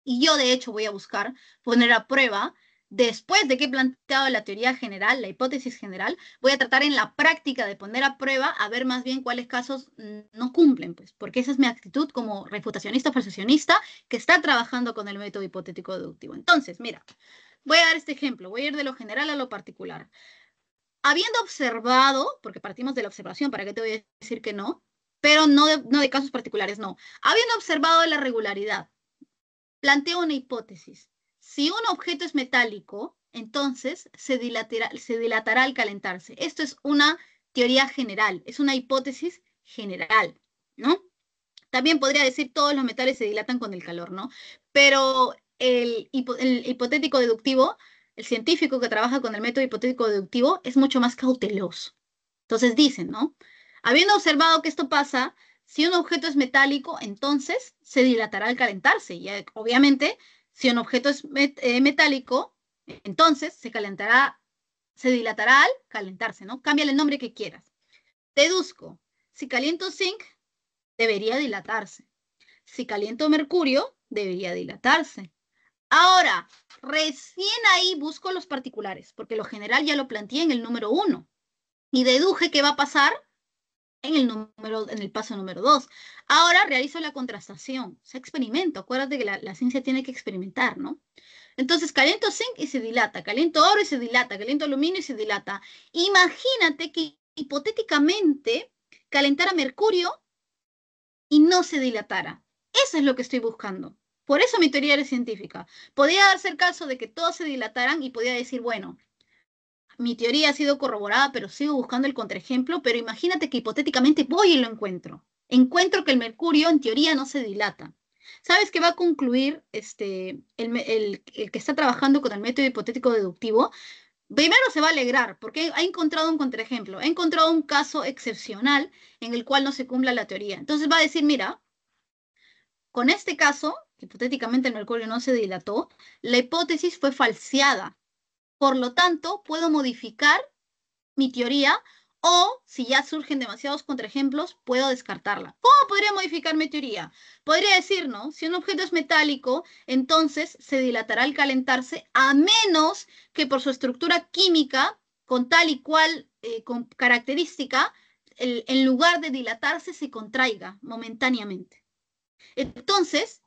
Y yo, de hecho, voy a buscar poner a prueba, después de que he planteado la teoría general, la hipótesis general, voy a tratar en la práctica de poner a prueba a ver más bien cuáles casos no cumplen, pues, porque esa es mi actitud como refutacionista, falsacionista, que está trabajando con el método hipotético deductivo. Entonces, mira, voy a dar este ejemplo, voy a ir de lo general a lo particular. Habiendo observado, porque partimos de la observación, ¿para qué te voy a decir que no? Pero no de casos particulares, no. Habiendo observado la regularidad, planteo una hipótesis. Si un objeto es metálico, entonces se dilatará al calentarse. Esto es una teoría general, es una hipótesis general, ¿no? También podría decir todos los metales se dilatan con el calor, ¿no? Pero el hipotético deductivo, el científico que trabaja con el método hipotético deductivo, es mucho más cauteloso. Entonces dicen, ¿no? Habiendo observado que esto pasa, si un objeto es metálico, entonces se dilatará al calentarse. Y obviamente, si un objeto es metálico, entonces se dilatará al calentarse, ¿no? Cámbiale el nombre que quieras. Deduzco, si caliento zinc, debería dilatarse. Si caliento mercurio, debería dilatarse. Ahora, recién ahí busco los particulares, porque lo general ya lo planteé en el número 1 y deduje qué va a pasar en el paso número 2. Ahora realizo la contrastación, o sea, experimento. Acuérdate que la ciencia tiene que experimentar, ¿no? Entonces, caliento zinc y se dilata, caliento oro y se dilata, caliento aluminio y se dilata. Imagínate que hipotéticamente calentara mercurio y no se dilatara. Eso es lo que estoy buscando. Por eso mi teoría era científica. Podía darse el caso de que todos se dilataran y podía decir, bueno, mi teoría ha sido corroborada, pero sigo buscando el contraejemplo, pero imagínate que hipotéticamente voy y lo encuentro. Encuentro que el mercurio en teoría no se dilata. ¿Sabes qué va a concluir el que está trabajando con el método hipotético deductivo? Primero se va a alegrar porque ha encontrado un contraejemplo, ha encontrado un caso excepcional en el cual no se cumpla la teoría. Entonces va a decir, mira, con este caso, hipotéticamente el mercurio no se dilató, la hipótesis fue falseada. Por lo tanto, puedo modificar mi teoría o, si ya surgen demasiados contraejemplos, puedo descartarla. ¿Cómo podría modificar mi teoría? Podría decir, ¿no? Si un objeto es metálico, entonces se dilatará al calentarse a menos que por su estructura química, con tal y cual con característica, en lugar de dilatarse, se contraiga momentáneamente. Entonces,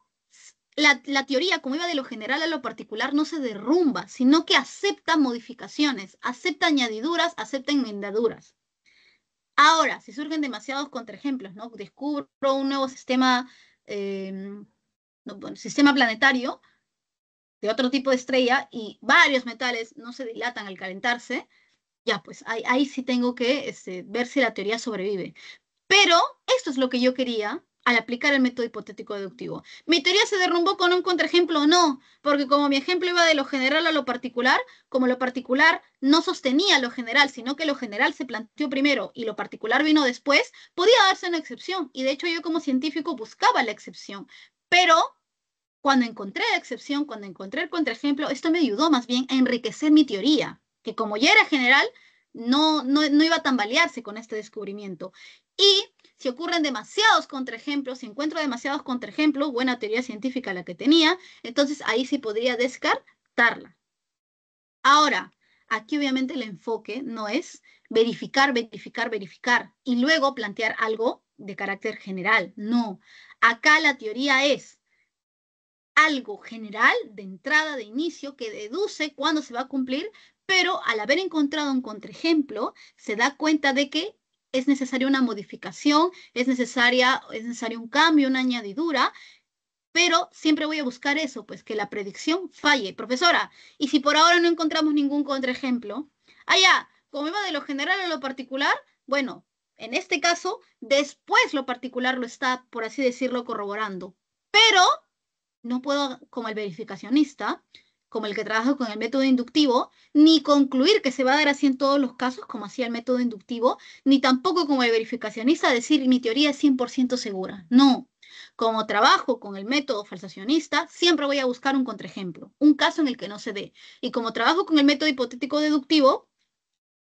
la teoría, como iba de lo general a lo particular, no se derrumba, sino que acepta modificaciones, acepta añadiduras, acepta enmendaduras. Ahora, si surgen demasiados contraejemplos, ¿no? Descubro un nuevo sistema, sistema planetario de otro tipo de estrella y varios metales no se dilatan al calentarse, ya, pues ahí sí tengo que ver si la teoría sobrevive. Pero esto es lo que yo quería al aplicar el método hipotético deductivo. ¿Mi teoría se derrumbó con un contraejemplo o no? Porque como mi ejemplo iba de lo general a lo particular, como lo particular no sostenía lo general, sino que lo general se planteó primero y lo particular vino después, podía darse una excepción. Y de hecho yo como científico buscaba la excepción. Pero cuando encontré la excepción, cuando encontré el contraejemplo, esto me ayudó más bien a enriquecer mi teoría, que como ya era general, no iba a tambalearse con este descubrimiento. Y si ocurren demasiados contraejemplos, si encuentro demasiados contraejemplos, buena teoría científica la que tenía, entonces ahí sí podría descartarla. Ahora, aquí obviamente el enfoque no es verificar, verificar, verificar y luego plantear algo de carácter general. No, acá la teoría es algo general de entrada, de inicio, que deduce cuándo se va a cumplir, pero al haber encontrado un contraejemplo, se da cuenta de que es necesaria una modificación, es necesario un cambio, una añadidura, pero siempre voy a buscar eso, pues que la predicción falle. Profesora, y si por ahora no encontramos ningún contraejemplo, ya, como iba de lo general a lo particular, bueno, en este caso, después lo particular lo está, por así decirlo, corroborando. Pero no puedo, como el verificacionista, como el que trabaja con el método inductivo, ni concluir que se va a dar así en todos los casos, como hacía el método inductivo, ni tampoco como el verificacionista decir mi teoría es 100% segura. No. Como trabajo con el método falsacionista, siempre voy a buscar un contraejemplo, un caso en el que no se dé. Y como trabajo con el método hipotético deductivo,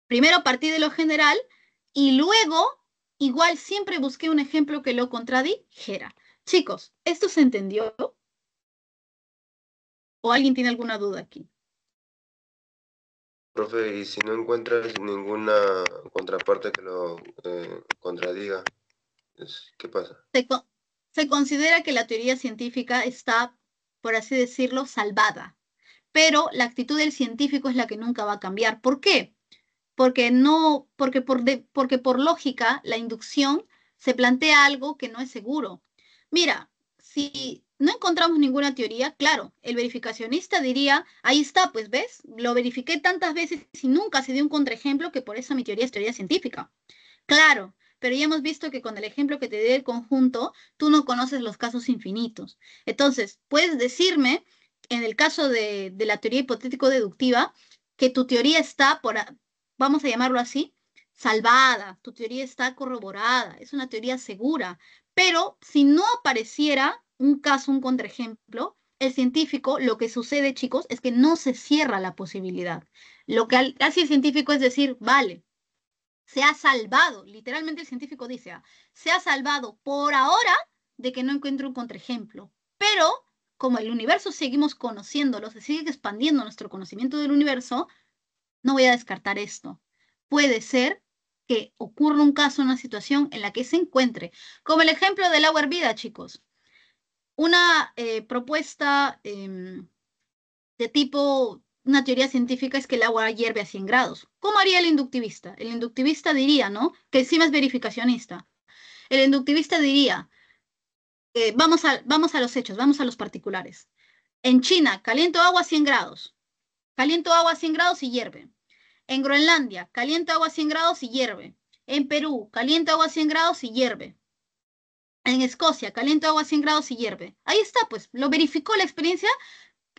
primero partí de lo general y luego, igual, siempre busqué un ejemplo que lo contradijera. Chicos, ¿esto se entendió? ¿O alguien tiene alguna duda aquí? Profe, y si no encuentras ninguna contraparte que lo contradiga, ¿qué pasa? Se considera que la teoría científica está, por así decirlo, salvada, pero la actitud del científico es la que nunca va a cambiar. ¿Por qué? Porque no, porque por lógica la inducción se plantea algo que no es seguro. Mira, si no encontramos ninguna teoría, claro, el verificacionista diría, ahí está, pues ves, lo verifiqué tantas veces y nunca se dio un contraejemplo que por eso mi teoría es teoría científica. Claro, pero ya hemos visto que con el ejemplo que te di del conjunto, tú no conoces los casos infinitos. Entonces, puedes decirme, en el caso de la teoría hipotético-deductiva, que tu teoría está, vamos a llamarlo así, salvada, tu teoría está corroborada, es una teoría segura. Pero si no apareciera un caso, un contraejemplo, el científico, lo que sucede, chicos, es que no se cierra la posibilidad. Lo que hace el científico es decir, vale, se ha salvado, literalmente el científico dice, se ha salvado por ahora de que no encuentre un contraejemplo, pero como el universo seguimos conociéndolo, se sigue expandiendo nuestro conocimiento del universo, no voy a descartar esto. Puede ser que ocurra un caso, una situación en la que se encuentre, como el ejemplo del agua hervida, chicos. Una propuesta de tipo, una teoría científica es que el agua hierve a 100 grados. ¿Cómo haría el inductivista? El inductivista diría, ¿no? Que encima es verificacionista. El inductivista diría, vamos a los hechos, vamos a los particulares. En China, caliento agua a 100 grados. Caliento agua a 100 grados y hierve. En Groenlandia, caliento agua a 100 grados y hierve. En Perú, caliento agua a 100 grados y hierve. En Escocia, caliento agua a 100 grados y hierve. Ahí está, pues, lo verificó la experiencia,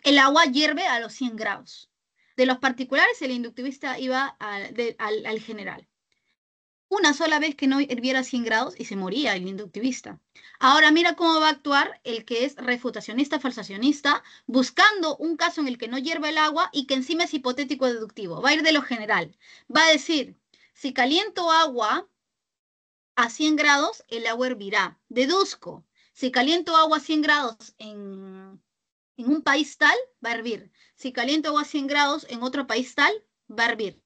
el agua hierve a los 100 grados. De los particulares, el inductivista iba al general. Una sola vez que no hirviera a 100 grados y se moría el inductivista. Ahora mira cómo va a actuar el que es refutacionista, falsacionista, buscando un caso en el que no hierva el agua y que encima es hipotético deductivo. Va a ir de lo general. Va a decir, si caliento agua a 100 grados, el agua hervirá. Deduzco. Si caliento agua a 100 grados en un país tal, va a hervir. Si caliento agua a 100 grados en otro país tal, va a hervir.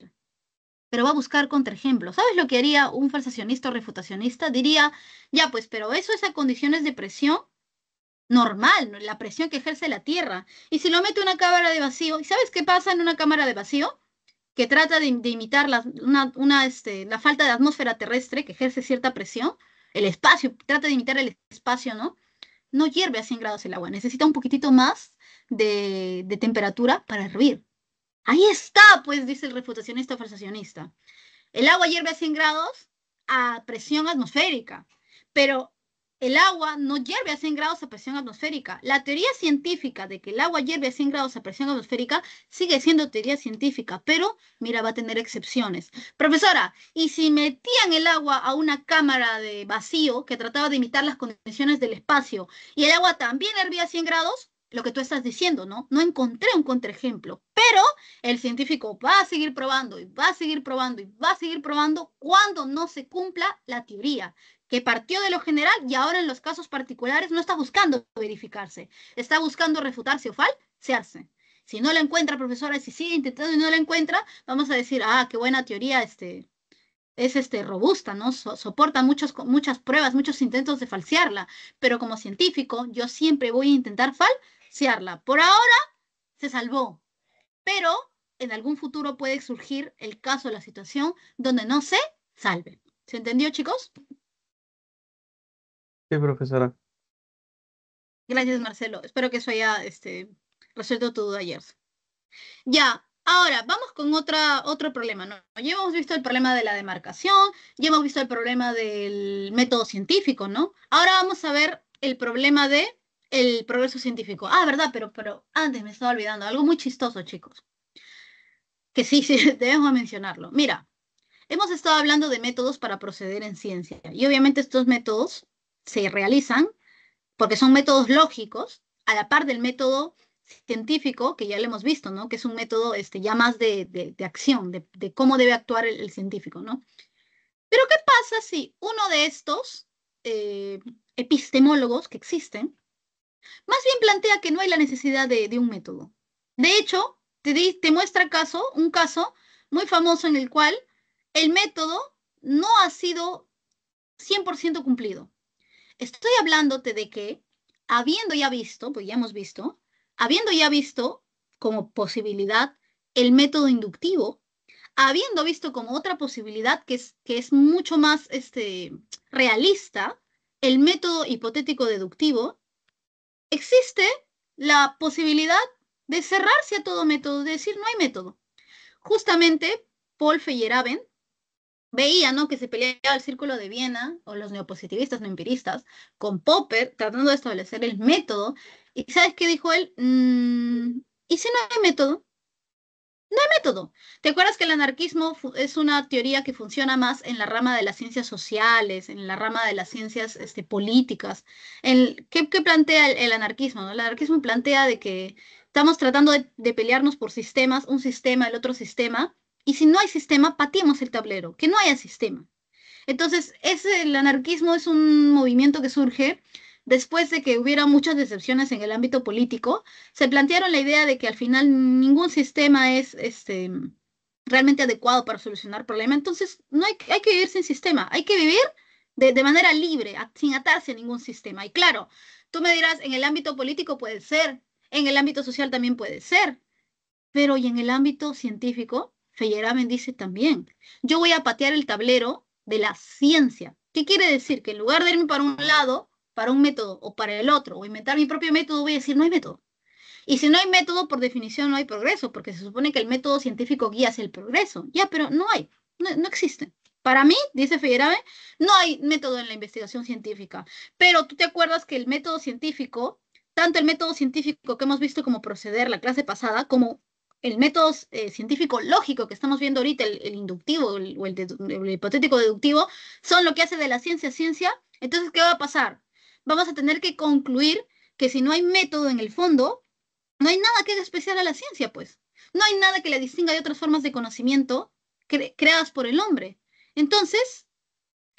Pero va a buscar contraejemplos. ¿Sabes lo que haría un falsacionista o refutacionista? Diría, ya pues, pero eso es a condiciones de presión normal, ¿no? La presión que ejerce la Tierra. Y si lo meto en una cámara de vacío, ¿y sabes qué pasa en una cámara de vacío? Que trata de imitar la falta de atmósfera terrestre que ejerce cierta presión, el espacio, trata de imitar el espacio, ¿no? No hierve a 100 grados el agua, necesita un poquitito más de temperatura para hervir. Ahí está, pues, dice el refutacionista o falsacionista. El agua hierve a 100 grados a presión atmosférica, pero el agua no hierve a 100 grados a presión atmosférica. La teoría científica de que el agua hierve a 100 grados a presión atmosférica sigue siendo teoría científica, pero mira, va a tener excepciones. Profesora, ¿y si metían el agua a una cámara de vacío que trataba de imitar las condiciones del espacio y el agua también hervía a 100 grados? Lo que tú estás diciendo, ¿no? No encontré un contraejemplo, pero el científico va a seguir probando y va a seguir probando y va a seguir probando cuando no se cumpla la teoría, que partió de lo general y ahora en los casos particulares no está buscando verificarse, está buscando refutarse o falsearse. Si no la encuentra, profesora, si sigue intentando y no la encuentra, vamos a decir, qué buena teoría, es robusta, ¿no? Soporta muchas pruebas, muchos intentos de falsearla, pero como científico yo siempre voy a intentar falsearla. Por ahora se salvó, pero en algún futuro puede surgir el caso, la situación donde no se salve. ¿Se entendió, chicos? Sí, profesora. Gracias, Marcelo. Espero que eso haya resuelto tu duda ayer. Ya, ahora vamos con otro problema, ¿no? Ya hemos visto el problema de la demarcación, ya hemos visto el problema del método científico, ¿no? Ahora vamos a ver el problema de el progreso científico. Ah, ¿verdad? Pero antes me estaba olvidando, algo muy chistoso, chicos, que sí, sí, debemos mencionarlo. Mira, hemos estado hablando de métodos para proceder en ciencia y obviamente estos métodos se realizan porque son métodos lógicos, a la par del método científico, que ya lo hemos visto, ¿no? Que es un método ya más de acción, de cómo debe actuar el científico, ¿no? Pero ¿qué pasa si uno de estos eh, epistemólogos que existen, más bien plantea que no hay la necesidad de un método? De hecho, te muestra un caso muy famoso en el cual el método no ha sido 100% cumplido. Estoy hablándote de que, habiendo ya visto, pues ya hemos visto, habiendo ya visto como posibilidad el método inductivo, habiendo visto como otra posibilidad que es mucho más realista, el método hipotético deductivo, existe la posibilidad de cerrarse a todo método, de decir no hay método. Justamente Paul Feyerabend veía, ¿no? Que se peleaba el Círculo de Viena o los neopositivistas, no empiristas, con Popper, tratando de establecer el método. ¿Y sabes qué dijo él? ¿Y si no hay método? No hay método. ¿Te acuerdas que el anarquismo es una teoría que funciona más en la rama de las ciencias sociales, en la rama de las ciencias políticas? ¿Qué plantea el anarquismo, ¿no? El anarquismo plantea de que estamos tratando de pelearnos por sistemas, un sistema, el otro sistema, y si no hay sistema, pateemos el tablero, que no haya sistema. Entonces, el anarquismo es un movimiento que surge después de que hubiera muchas decepciones en el ámbito político. Se plantearon la idea de que al final ningún sistema es realmente adecuado para solucionar problemas. Entonces, no hay que vivir sin sistema, hay que vivir de manera libre, sin atarse a ningún sistema. Y claro, tú me dirás, en el ámbito político puede ser, en el ámbito social también puede ser, pero y en el ámbito científico, Feyerabend dice también, yo voy a patear el tablero de la ciencia. ¿Qué quiere decir? Que en lugar de irme para un lado, para un método o para el otro, o inventar mi propio método, voy a decir, no hay método. Y si no hay método, por definición no hay progreso, porque se supone que el método científico guía hacia el progreso. Ya, pero no hay, no existe. Para mí, dice Feyerabend, no hay método en la investigación científica. Pero tú te acuerdas que el método científico, tanto el método científico que hemos visto como proceder la clase pasada, como el método científico lógico que estamos viendo ahorita, el inductivo el hipotético deductivo, son lo que hace de la ciencia ciencia. Entonces, ¿qué va a pasar? Vamos a tener que concluir que si no hay método en el fondo, no hay nada que haga especial a la ciencia, pues. No hay nada que la distinga de otras formas de conocimiento creadas por el hombre. Entonces,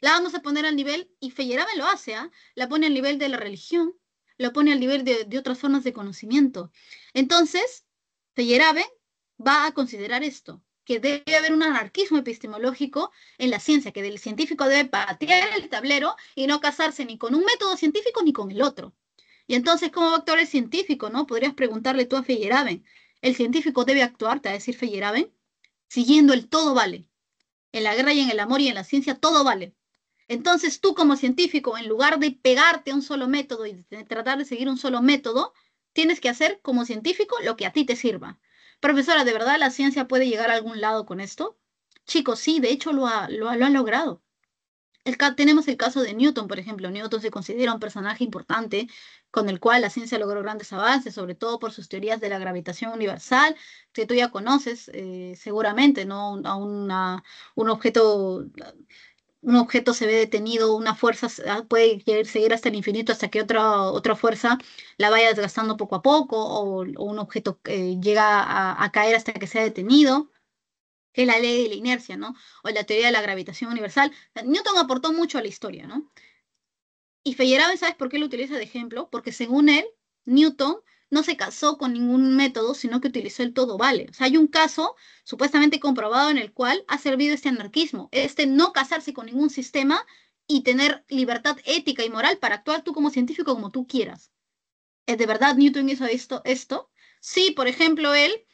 la vamos a poner al nivel, y Feyerabend lo hace, ¿ah? La pone al nivel de la religión, lo pone al nivel de otras formas de conocimiento. Entonces, Feyerabend va a considerar esto, que debe haber un anarquismo epistemológico en la ciencia, que el científico debe patear el tablero y no casarse ni con un método científico ni con el otro. Y entonces, ¿cómo va a actuar el científico, no? Podrías preguntarle tú a Feyerabend. El científico debe actuar, te va a decir Feyerabend, siguiendo el todo vale. En la guerra y en el amor y en la ciencia todo vale. Entonces tú como científico, en lugar de pegarte a un solo método y de tratar de seguir un solo método, tienes que hacer como científico lo que a ti te sirva. Profesora, ¿de verdad la ciencia puede llegar a algún lado con esto? Chicos, sí, de hecho lo ha logrado. Tenemos el caso de Newton, por ejemplo. Newton se considera un personaje importante con el cual la ciencia logró grandes avances, sobre todo por sus teorías de la gravitación universal, que tú ya conoces seguramente, ¿no? Un objeto, un objeto se ve detenido, una fuerza puede seguir hasta el infinito hasta que otra fuerza la vaya desgastando poco a poco, o un objeto llega a caer hasta que sea detenido, que es la ley de la inercia, ¿no? O la teoría de la gravitación universal. Newton aportó mucho a la historia, ¿no? Y Feyerabend, ¿sabes por qué lo utiliza de ejemplo? Porque según él, Newton no se casó con ningún método, sino que utilizó el todo vale. O sea, hay un caso supuestamente comprobado en el cual ha servido este anarquismo, no casarse con ningún sistema y tener libertad ética y moral para actuar tú como científico como tú quieras. ¿Es de verdad Newton hizo esto? Sí, por ejemplo, él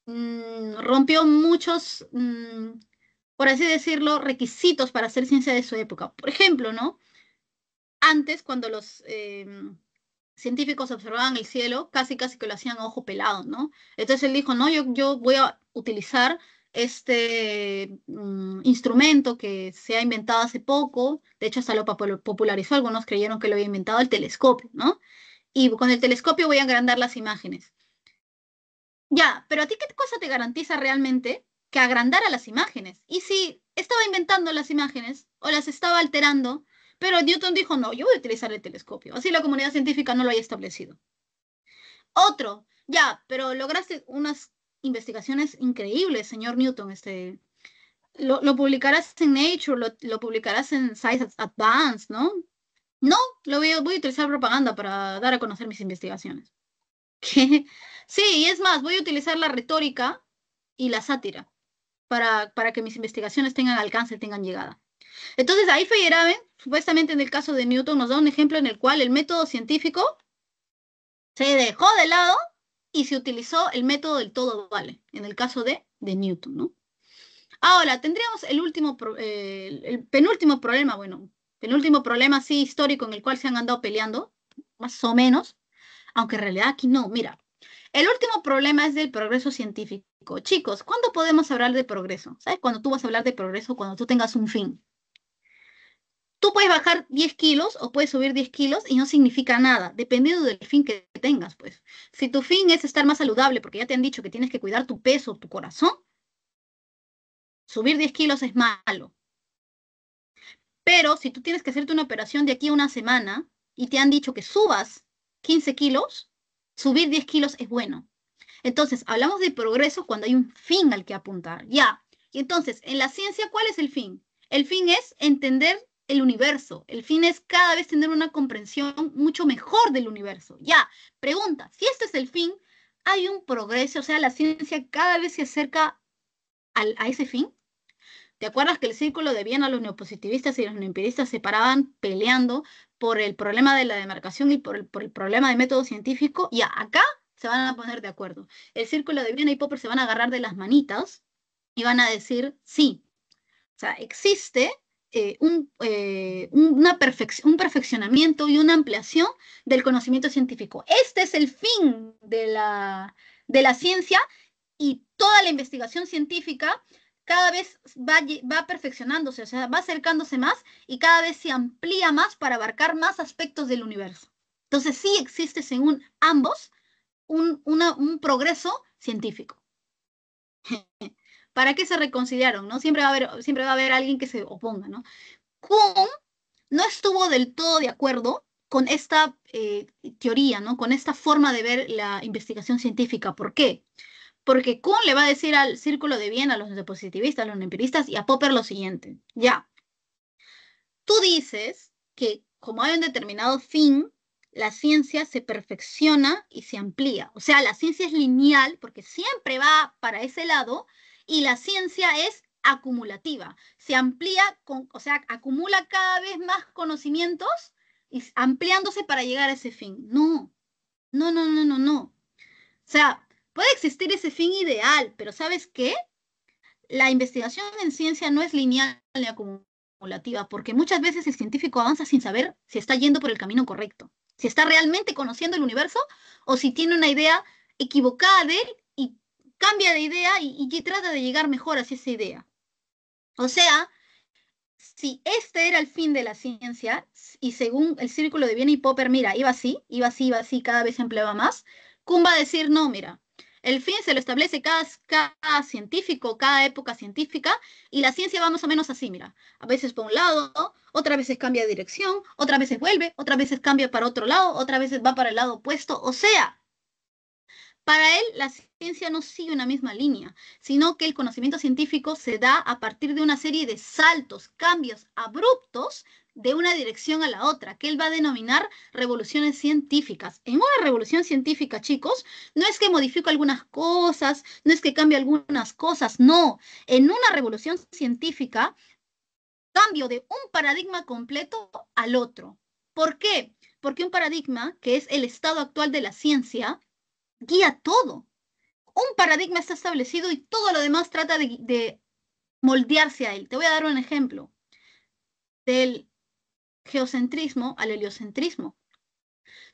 rompió muchos por así decirlo, requisitos para hacer ciencia de su época. Por ejemplo, ¿no? Antes, cuando los científicos observaban el cielo, casi que lo hacían a ojo pelado, ¿no? Entonces él dijo, no, yo voy a utilizar este instrumento que se ha inventado hace poco, de hecho hasta lo popularizó, algunos creyeron que lo había inventado el telescopio, ¿no? Y con el telescopio voy a agrandar las imágenes. Ya, pero ¿a ti qué cosa te garantiza realmente que agrandara las imágenes? Y si estaba inventando las imágenes o las estaba alterando, pero Newton dijo, no, yo voy a utilizar el telescopio. Así la comunidad científica no lo haya establecido. Otro, ya, pero lograste unas investigaciones increíbles, señor Newton. Lo publicarás en Nature, lo publicarás en Science Advance, ¿no? No, voy a utilizar propaganda para dar a conocer mis investigaciones. ¿Qué? Sí, y es más, voy a utilizar la retórica y la sátira para que mis investigaciones tengan alcance, tengan llegada. Entonces, ahí Feyerabend, supuestamente en el caso de Newton, nos da un ejemplo en el cual el método científico se dejó de lado y se utilizó el método del todo vale, en el caso de Newton, ¿no? Ahora, tendríamos el penúltimo problema, bueno, penúltimo problema así histórico en el cual se han andado peleando, más o menos, aunque en realidad aquí no. Mira, el último problema es del progreso científico. Chicos, ¿cuándo podemos hablar de progreso? ¿Sabes? Cuando tú vas a hablar de progreso, cuando tú tengas un fin. Tú puedes bajar 10 kilos o puedes subir 10 kilos y no significa nada, dependiendo del fin que tengas, pues. Si tu fin es estar más saludable, porque ya te han dicho que tienes que cuidar tu peso, tu corazón, subir 10 kilos es malo. Pero si tú tienes que hacerte una operación de aquí a una semana y te han dicho que subas 15 kilos, subir 10 kilos es bueno. Entonces, hablamos de progreso cuando hay un fin al que apuntar. Ya. Y entonces, en la ciencia, ¿cuál es el fin? El fin es entender el universo. El fin es cada vez tener una comprensión mucho mejor del universo. Ya. Pregunta, si este es el fin, ¿hay un progreso? O sea, la ciencia cada vez se acerca a ese fin. ¿Te acuerdas que el círculo de Viena, los neopositivistas y los neoempiristas se paraban peleando por el problema de la demarcación y por el problema de método científico? Ya, acá se van a poner de acuerdo. El círculo de Viena y Popper se van a agarrar de las manitas y van a decir, sí, o sea, existe un perfeccionamiento y una ampliación del conocimiento científico. Este es el fin de la ciencia y toda la investigación científica cada vez va perfeccionándose, o sea, va acercándose más y cada vez se amplía más para abarcar más aspectos del universo. Entonces sí existe, según ambos, un progreso científico. ¿Para qué se reconciliaron? ¿No? Siempre va a haber alguien que se oponga, ¿no? Kuhn no estuvo del todo de acuerdo con esta teoría, ¿no? Con esta forma de ver la investigación científica. ¿Por qué? Porque Kuhn le va a decir al círculo de Viena, a los positivistas, a los empiristas y a Popper lo siguiente. Ya, tú dices que como hay un determinado fin, la ciencia se perfecciona y se amplía. O sea, la ciencia es lineal porque siempre va para ese lado y la ciencia es acumulativa. Se amplía, o sea, acumula cada vez más conocimientos y ampliándose para llegar a ese fin. No, no, no, no, no, no. O sea, puede existir ese fin ideal, pero ¿sabes qué? La investigación en ciencia no es lineal ni acumulativa, porque muchas veces el científico avanza sin saber si está yendo por el camino correcto, si está realmente conociendo el universo o si tiene una idea equivocada de él y cambia de idea y trata de llegar mejor hacia esa idea. O sea, si este era el fin de la ciencia y según el círculo de Viena y Popper, mira, iba así, iba así, iba así, cada vez se empleaba más, Kuhn va a decir, no, mira, el fin se lo establece cada científico, cada época científica, y la ciencia va más o menos así, mira. A veces por un lado, otras veces cambia de dirección, otras veces vuelve, otras veces cambia para otro lado, otras veces va para el lado opuesto. O sea, para él, la ciencia no sigue una misma línea, sino que el conocimiento científico se da a partir de una serie de saltos, cambios abruptos de una dirección a la otra, que él va a denominar revoluciones científicas. En una revolución científica, chicos, no es que modifico algunas cosas, no es que cambie algunas cosas, no. En una revolución científica, cambio de un paradigma completo al otro. ¿Por qué? Porque un paradigma, que es el estado actual de la ciencia, guía todo. Un paradigma está establecido y todo lo demás trata de moldearse a él. Te voy a dar un ejemplo del geocentrismo al heliocentrismo.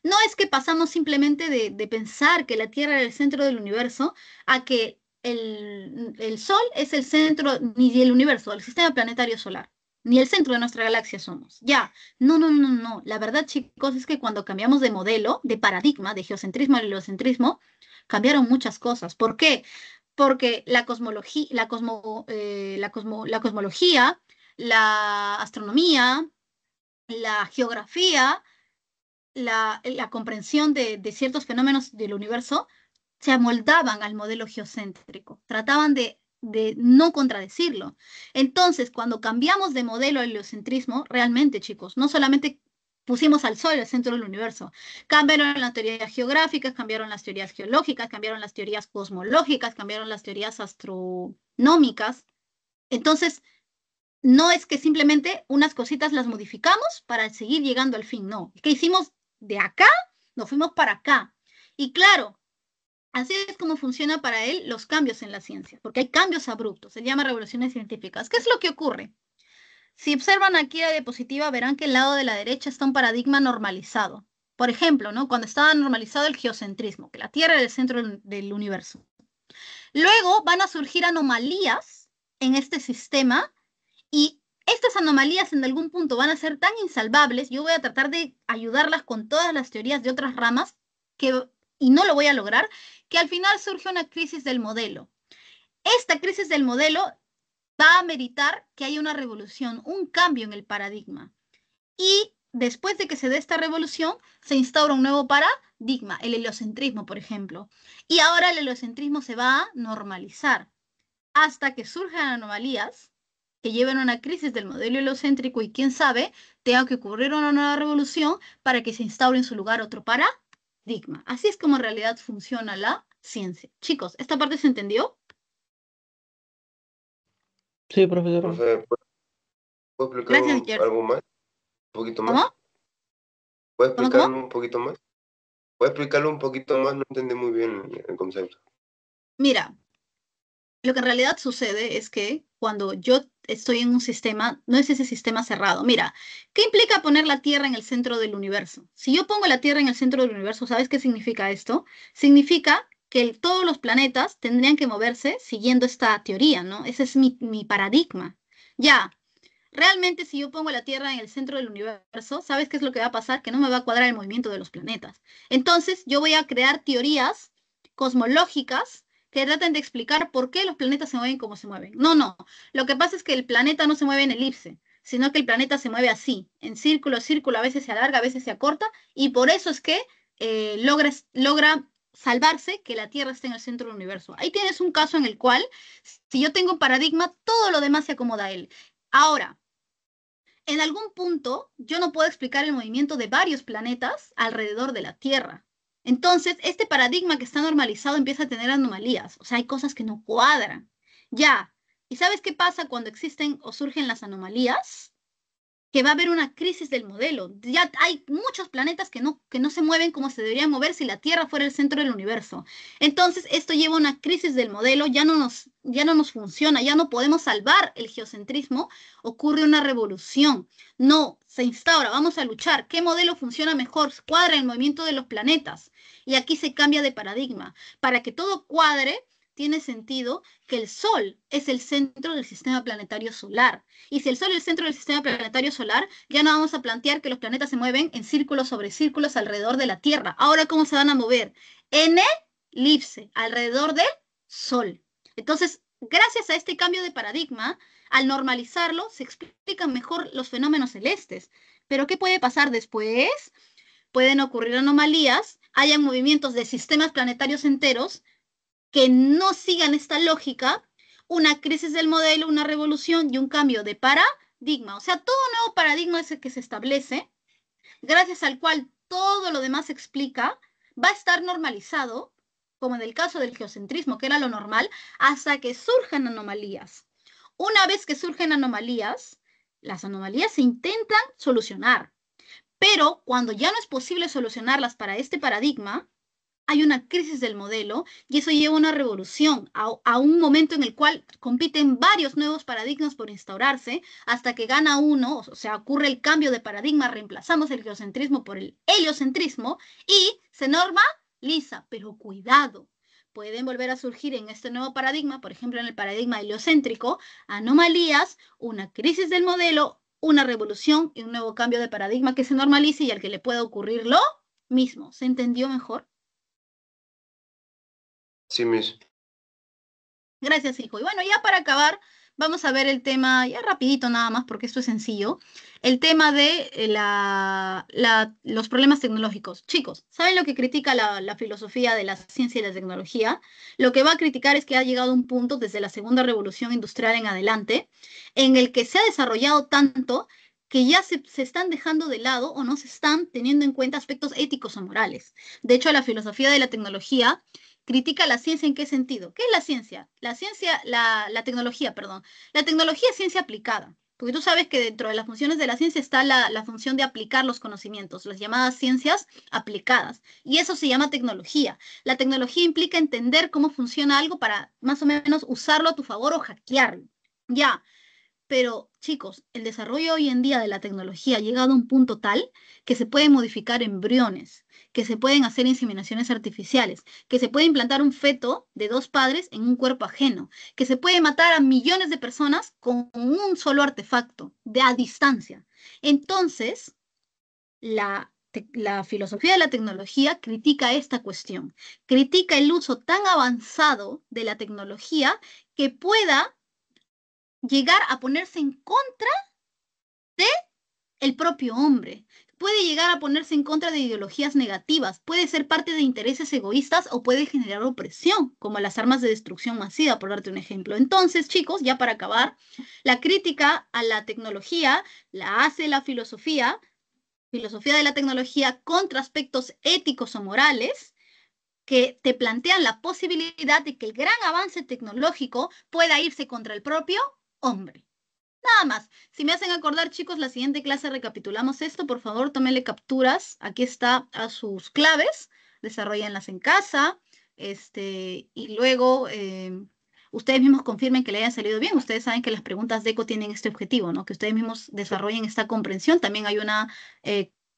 No es que pasamos simplemente de pensar que la Tierra era el centro del universo a que el Sol es el centro ni del universo, del sistema planetario solar, ni el centro de nuestra galaxia somos. Ya, no, no, no, no. La verdad, chicos, es que cuando cambiamos de modelo, de paradigma, de geocentrismo al heliocentrismo, cambiaron muchas cosas. ¿Por qué? Porque la cosmología, la cosmología, la astronomía, la geografía, la comprensión de ciertos fenómenos del universo se amoldaban al modelo geocéntrico, trataban de no contradecirlo. Entonces, cuando cambiamos de modelo al heliocentrismo, realmente, chicos, no solamente pusimos al Sol el centro del universo, cambiaron las teorías geográficas, cambiaron las teorías geológicas, cambiaron las teorías cosmológicas, cambiaron las teorías astronómicas. Entonces, no es que simplemente unas cositas las modificamos para seguir llegando al fin, no. Es que hicimos de acá, nos fuimos para acá. Y claro, así es como funciona para él los cambios en la ciencia, porque hay cambios abruptos, se llama revoluciones científicas. ¿Qué es lo que ocurre? Si observan aquí la diapositiva, verán que el lado de la derecha está un paradigma normalizado. Por ejemplo, ¿no? Cuando estaba normalizado el geocentrismo, que la Tierra era el centro del universo. Luego van a surgir anomalías en este sistema y estas anomalías en algún punto van a ser tan insalvables, yo voy a tratar de ayudarlas con todas las teorías de otras ramas, y no lo voy a lograr, que al final surge una crisis del modelo. Esta crisis del modelo va a meritar que haya una revolución, un cambio en el paradigma. Y después de que se dé esta revolución, se instaura un nuevo paradigma, el heliocentrismo, por ejemplo. Y ahora el heliocentrismo se va a normalizar hasta que surjan anomalías que lleven a una crisis del modelo heliocéntrico y quién sabe, tenga que ocurrir una nueva revolución para que se instaure en su lugar otro paradigma. Así es como en realidad funciona la ciencia. Chicos, ¿esta parte se entendió? Sí, profesor. Profe, ¿puedo explicar Gracias, Jersey. algo más? ¿Un poquito más? ¿Cómo? ¿Puede ¿Cómo, cómo? explicarlo un poquito más? ¿Puede explicarlo un poquito más? No entendí muy bien el concepto. Mira, lo que en realidad sucede es que cuando yo estoy en un sistema, no es ese sistema cerrado. Mira, ¿qué implica poner la Tierra en el centro del universo? Si yo pongo la Tierra en el centro del universo, ¿sabes qué significa esto? Significa que todos los planetas tendrían que moverse siguiendo esta teoría, ¿no? Ese es mi paradigma. Ya, realmente si yo pongo la Tierra en el centro del universo, ¿sabes qué es lo que va a pasar? Que no me va a cuadrar el movimiento de los planetas. Entonces, yo voy a crear teorías cosmológicas que traten de explicar por qué los planetas se mueven como se mueven. No, no. Lo que pasa es que el planeta no se mueve en elipse, sino que el planeta se mueve así, en círculo, círculo, a veces se alarga, a veces se acorta, y por eso es que logra salvarse que la Tierra esté en el centro del universo. Ahí tienes un caso en el cual, si yo tengo un paradigma, todo lo demás se acomoda a él. Ahora, en algún punto yo no puedo explicar el movimiento de varios planetas alrededor de la Tierra. Entonces, este paradigma que está normalizado empieza a tener anomalías, o sea, hay cosas que no cuadran. Ya, ¿y sabes qué pasa cuando existen o surgen las anomalías? Que va a haber una crisis del modelo. Ya hay muchos planetas que no se mueven como se deberían mover si la Tierra fuera el centro del universo. Entonces, esto lleva a una crisis del modelo, ya no nos funciona, ya no podemos salvar el geocentrismo, ocurre una revolución. No, se instaura, vamos a luchar. ¿Qué modelo funciona mejor? Cuadra el movimiento de los planetas. Y aquí se cambia de paradigma. Para que todo cuadre, tiene sentido que el Sol es el centro del sistema planetario solar. Y si el Sol es el centro del sistema planetario solar, ya no vamos a plantear que los planetas se mueven en círculos sobre círculos alrededor de la Tierra. Ahora, ¿cómo se van a mover? En elipse, alrededor del Sol. Entonces, gracias a este cambio de paradigma, al normalizarlo, se explican mejor los fenómenos celestes. Pero, ¿qué puede pasar después? Pueden ocurrir anomalías, hayan movimientos de sistemas planetarios enteros que no sigan esta lógica, una crisis del modelo, una revolución y un cambio de paradigma. O sea, todo nuevo paradigma es el que se establece, gracias al cual todo lo demás se explica, va a estar normalizado, como en el caso del geocentrismo, que era lo normal, hasta que surjan anomalías. Una vez que surgen anomalías, las anomalías se intentan solucionar, pero cuando ya no es posible solucionarlas para este paradigma, hay una crisis del modelo y eso lleva a una revolución, a un momento en el cual compiten varios nuevos paradigmas por instaurarse hasta que gana uno, o sea, ocurre el cambio de paradigma, reemplazamos el geocentrismo por el heliocentrismo y se normaliza, pero cuidado. Pueden volver a surgir en este nuevo paradigma, por ejemplo, en el paradigma heliocéntrico, anomalías, una crisis del modelo, una revolución y un nuevo cambio de paradigma que se normalice y al que le pueda ocurrir lo mismo. ¿Se entendió mejor? Sí, Miss. Gracias, hijo. Y bueno, ya para acabar, vamos a ver el tema, ya rapidito nada más, porque esto es sencillo, el tema de los problemas tecnológicos. Chicos, ¿saben lo que critica la filosofía de la ciencia y la tecnología? Lo que va a criticar es que ha llegado un punto desde la segunda revolución industrial en adelante, en el que se ha desarrollado tanto que ya se están dejando de lado o no se están teniendo en cuenta aspectos éticos o morales. De hecho, la filosofía de la tecnología critica la ciencia en qué sentido. ¿Qué es la ciencia? La tecnología, perdón. La tecnología es ciencia aplicada. Porque tú sabes que dentro de las funciones de la ciencia está la función de aplicar los conocimientos, las llamadas ciencias aplicadas. Y eso se llama tecnología. La tecnología implica entender cómo funciona algo para más o menos usarlo a tu favor o hackearlo. Ya, pero chicos, el desarrollo hoy en día de la tecnología ha llegado a un punto tal que se pueden modificar embriones, que se pueden hacer inseminaciones artificiales, que se puede implantar un feto de dos padres en un cuerpo ajeno, que se puede matar a millones de personas con un solo artefacto, a distancia. Entonces, la filosofía de la tecnología critica esta cuestión, critica el uso tan avanzado de la tecnología que pueda llegar a ponerse en contra el propio hombre. Puede llegar a ponerse en contra de ideologías negativas, puede ser parte de intereses egoístas o puede generar opresión, como las armas de destrucción masiva, por darte un ejemplo. Entonces, chicos, ya para acabar, la crítica a la tecnología la hace la filosofía de la tecnología contra aspectos éticos o morales que te plantean la posibilidad de que el gran avance tecnológico pueda irse contra el propio hombre. Nada más. Si me hacen acordar, chicos, la siguiente clase recapitulamos esto. Por favor, tómenle capturas. Aquí está a sus claves. Desarrollenlas en casa. Y luego ustedes mismos confirmen que le hayan salido bien. Ustedes saben que las preguntas de ECO tienen este objetivo, ¿no? Que ustedes mismos desarrollen esta comprensión. También hay una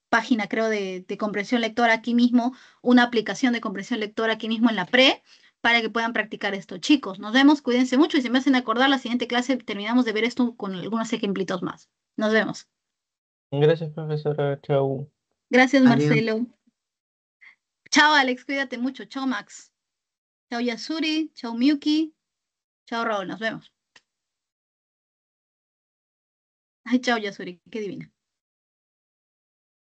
página, creo, de comprensión lectora aquí mismo, una aplicación de comprensión lectora aquí mismo en la pre para que puedan practicar esto. Chicos, nos vemos, cuídense mucho y si me hacen acordar, la siguiente clase terminamos de ver esto con algunos ejemplitos más. Nos vemos. Gracias, profesora. Chau. Gracias, Adiós. Marcelo. Chao, Alex, cuídate mucho. Chao, Max. Chao, Yasuri. Chao, Miyuki. Chao, Raúl. Nos vemos. Ay, chao, Yasuri. Qué divina.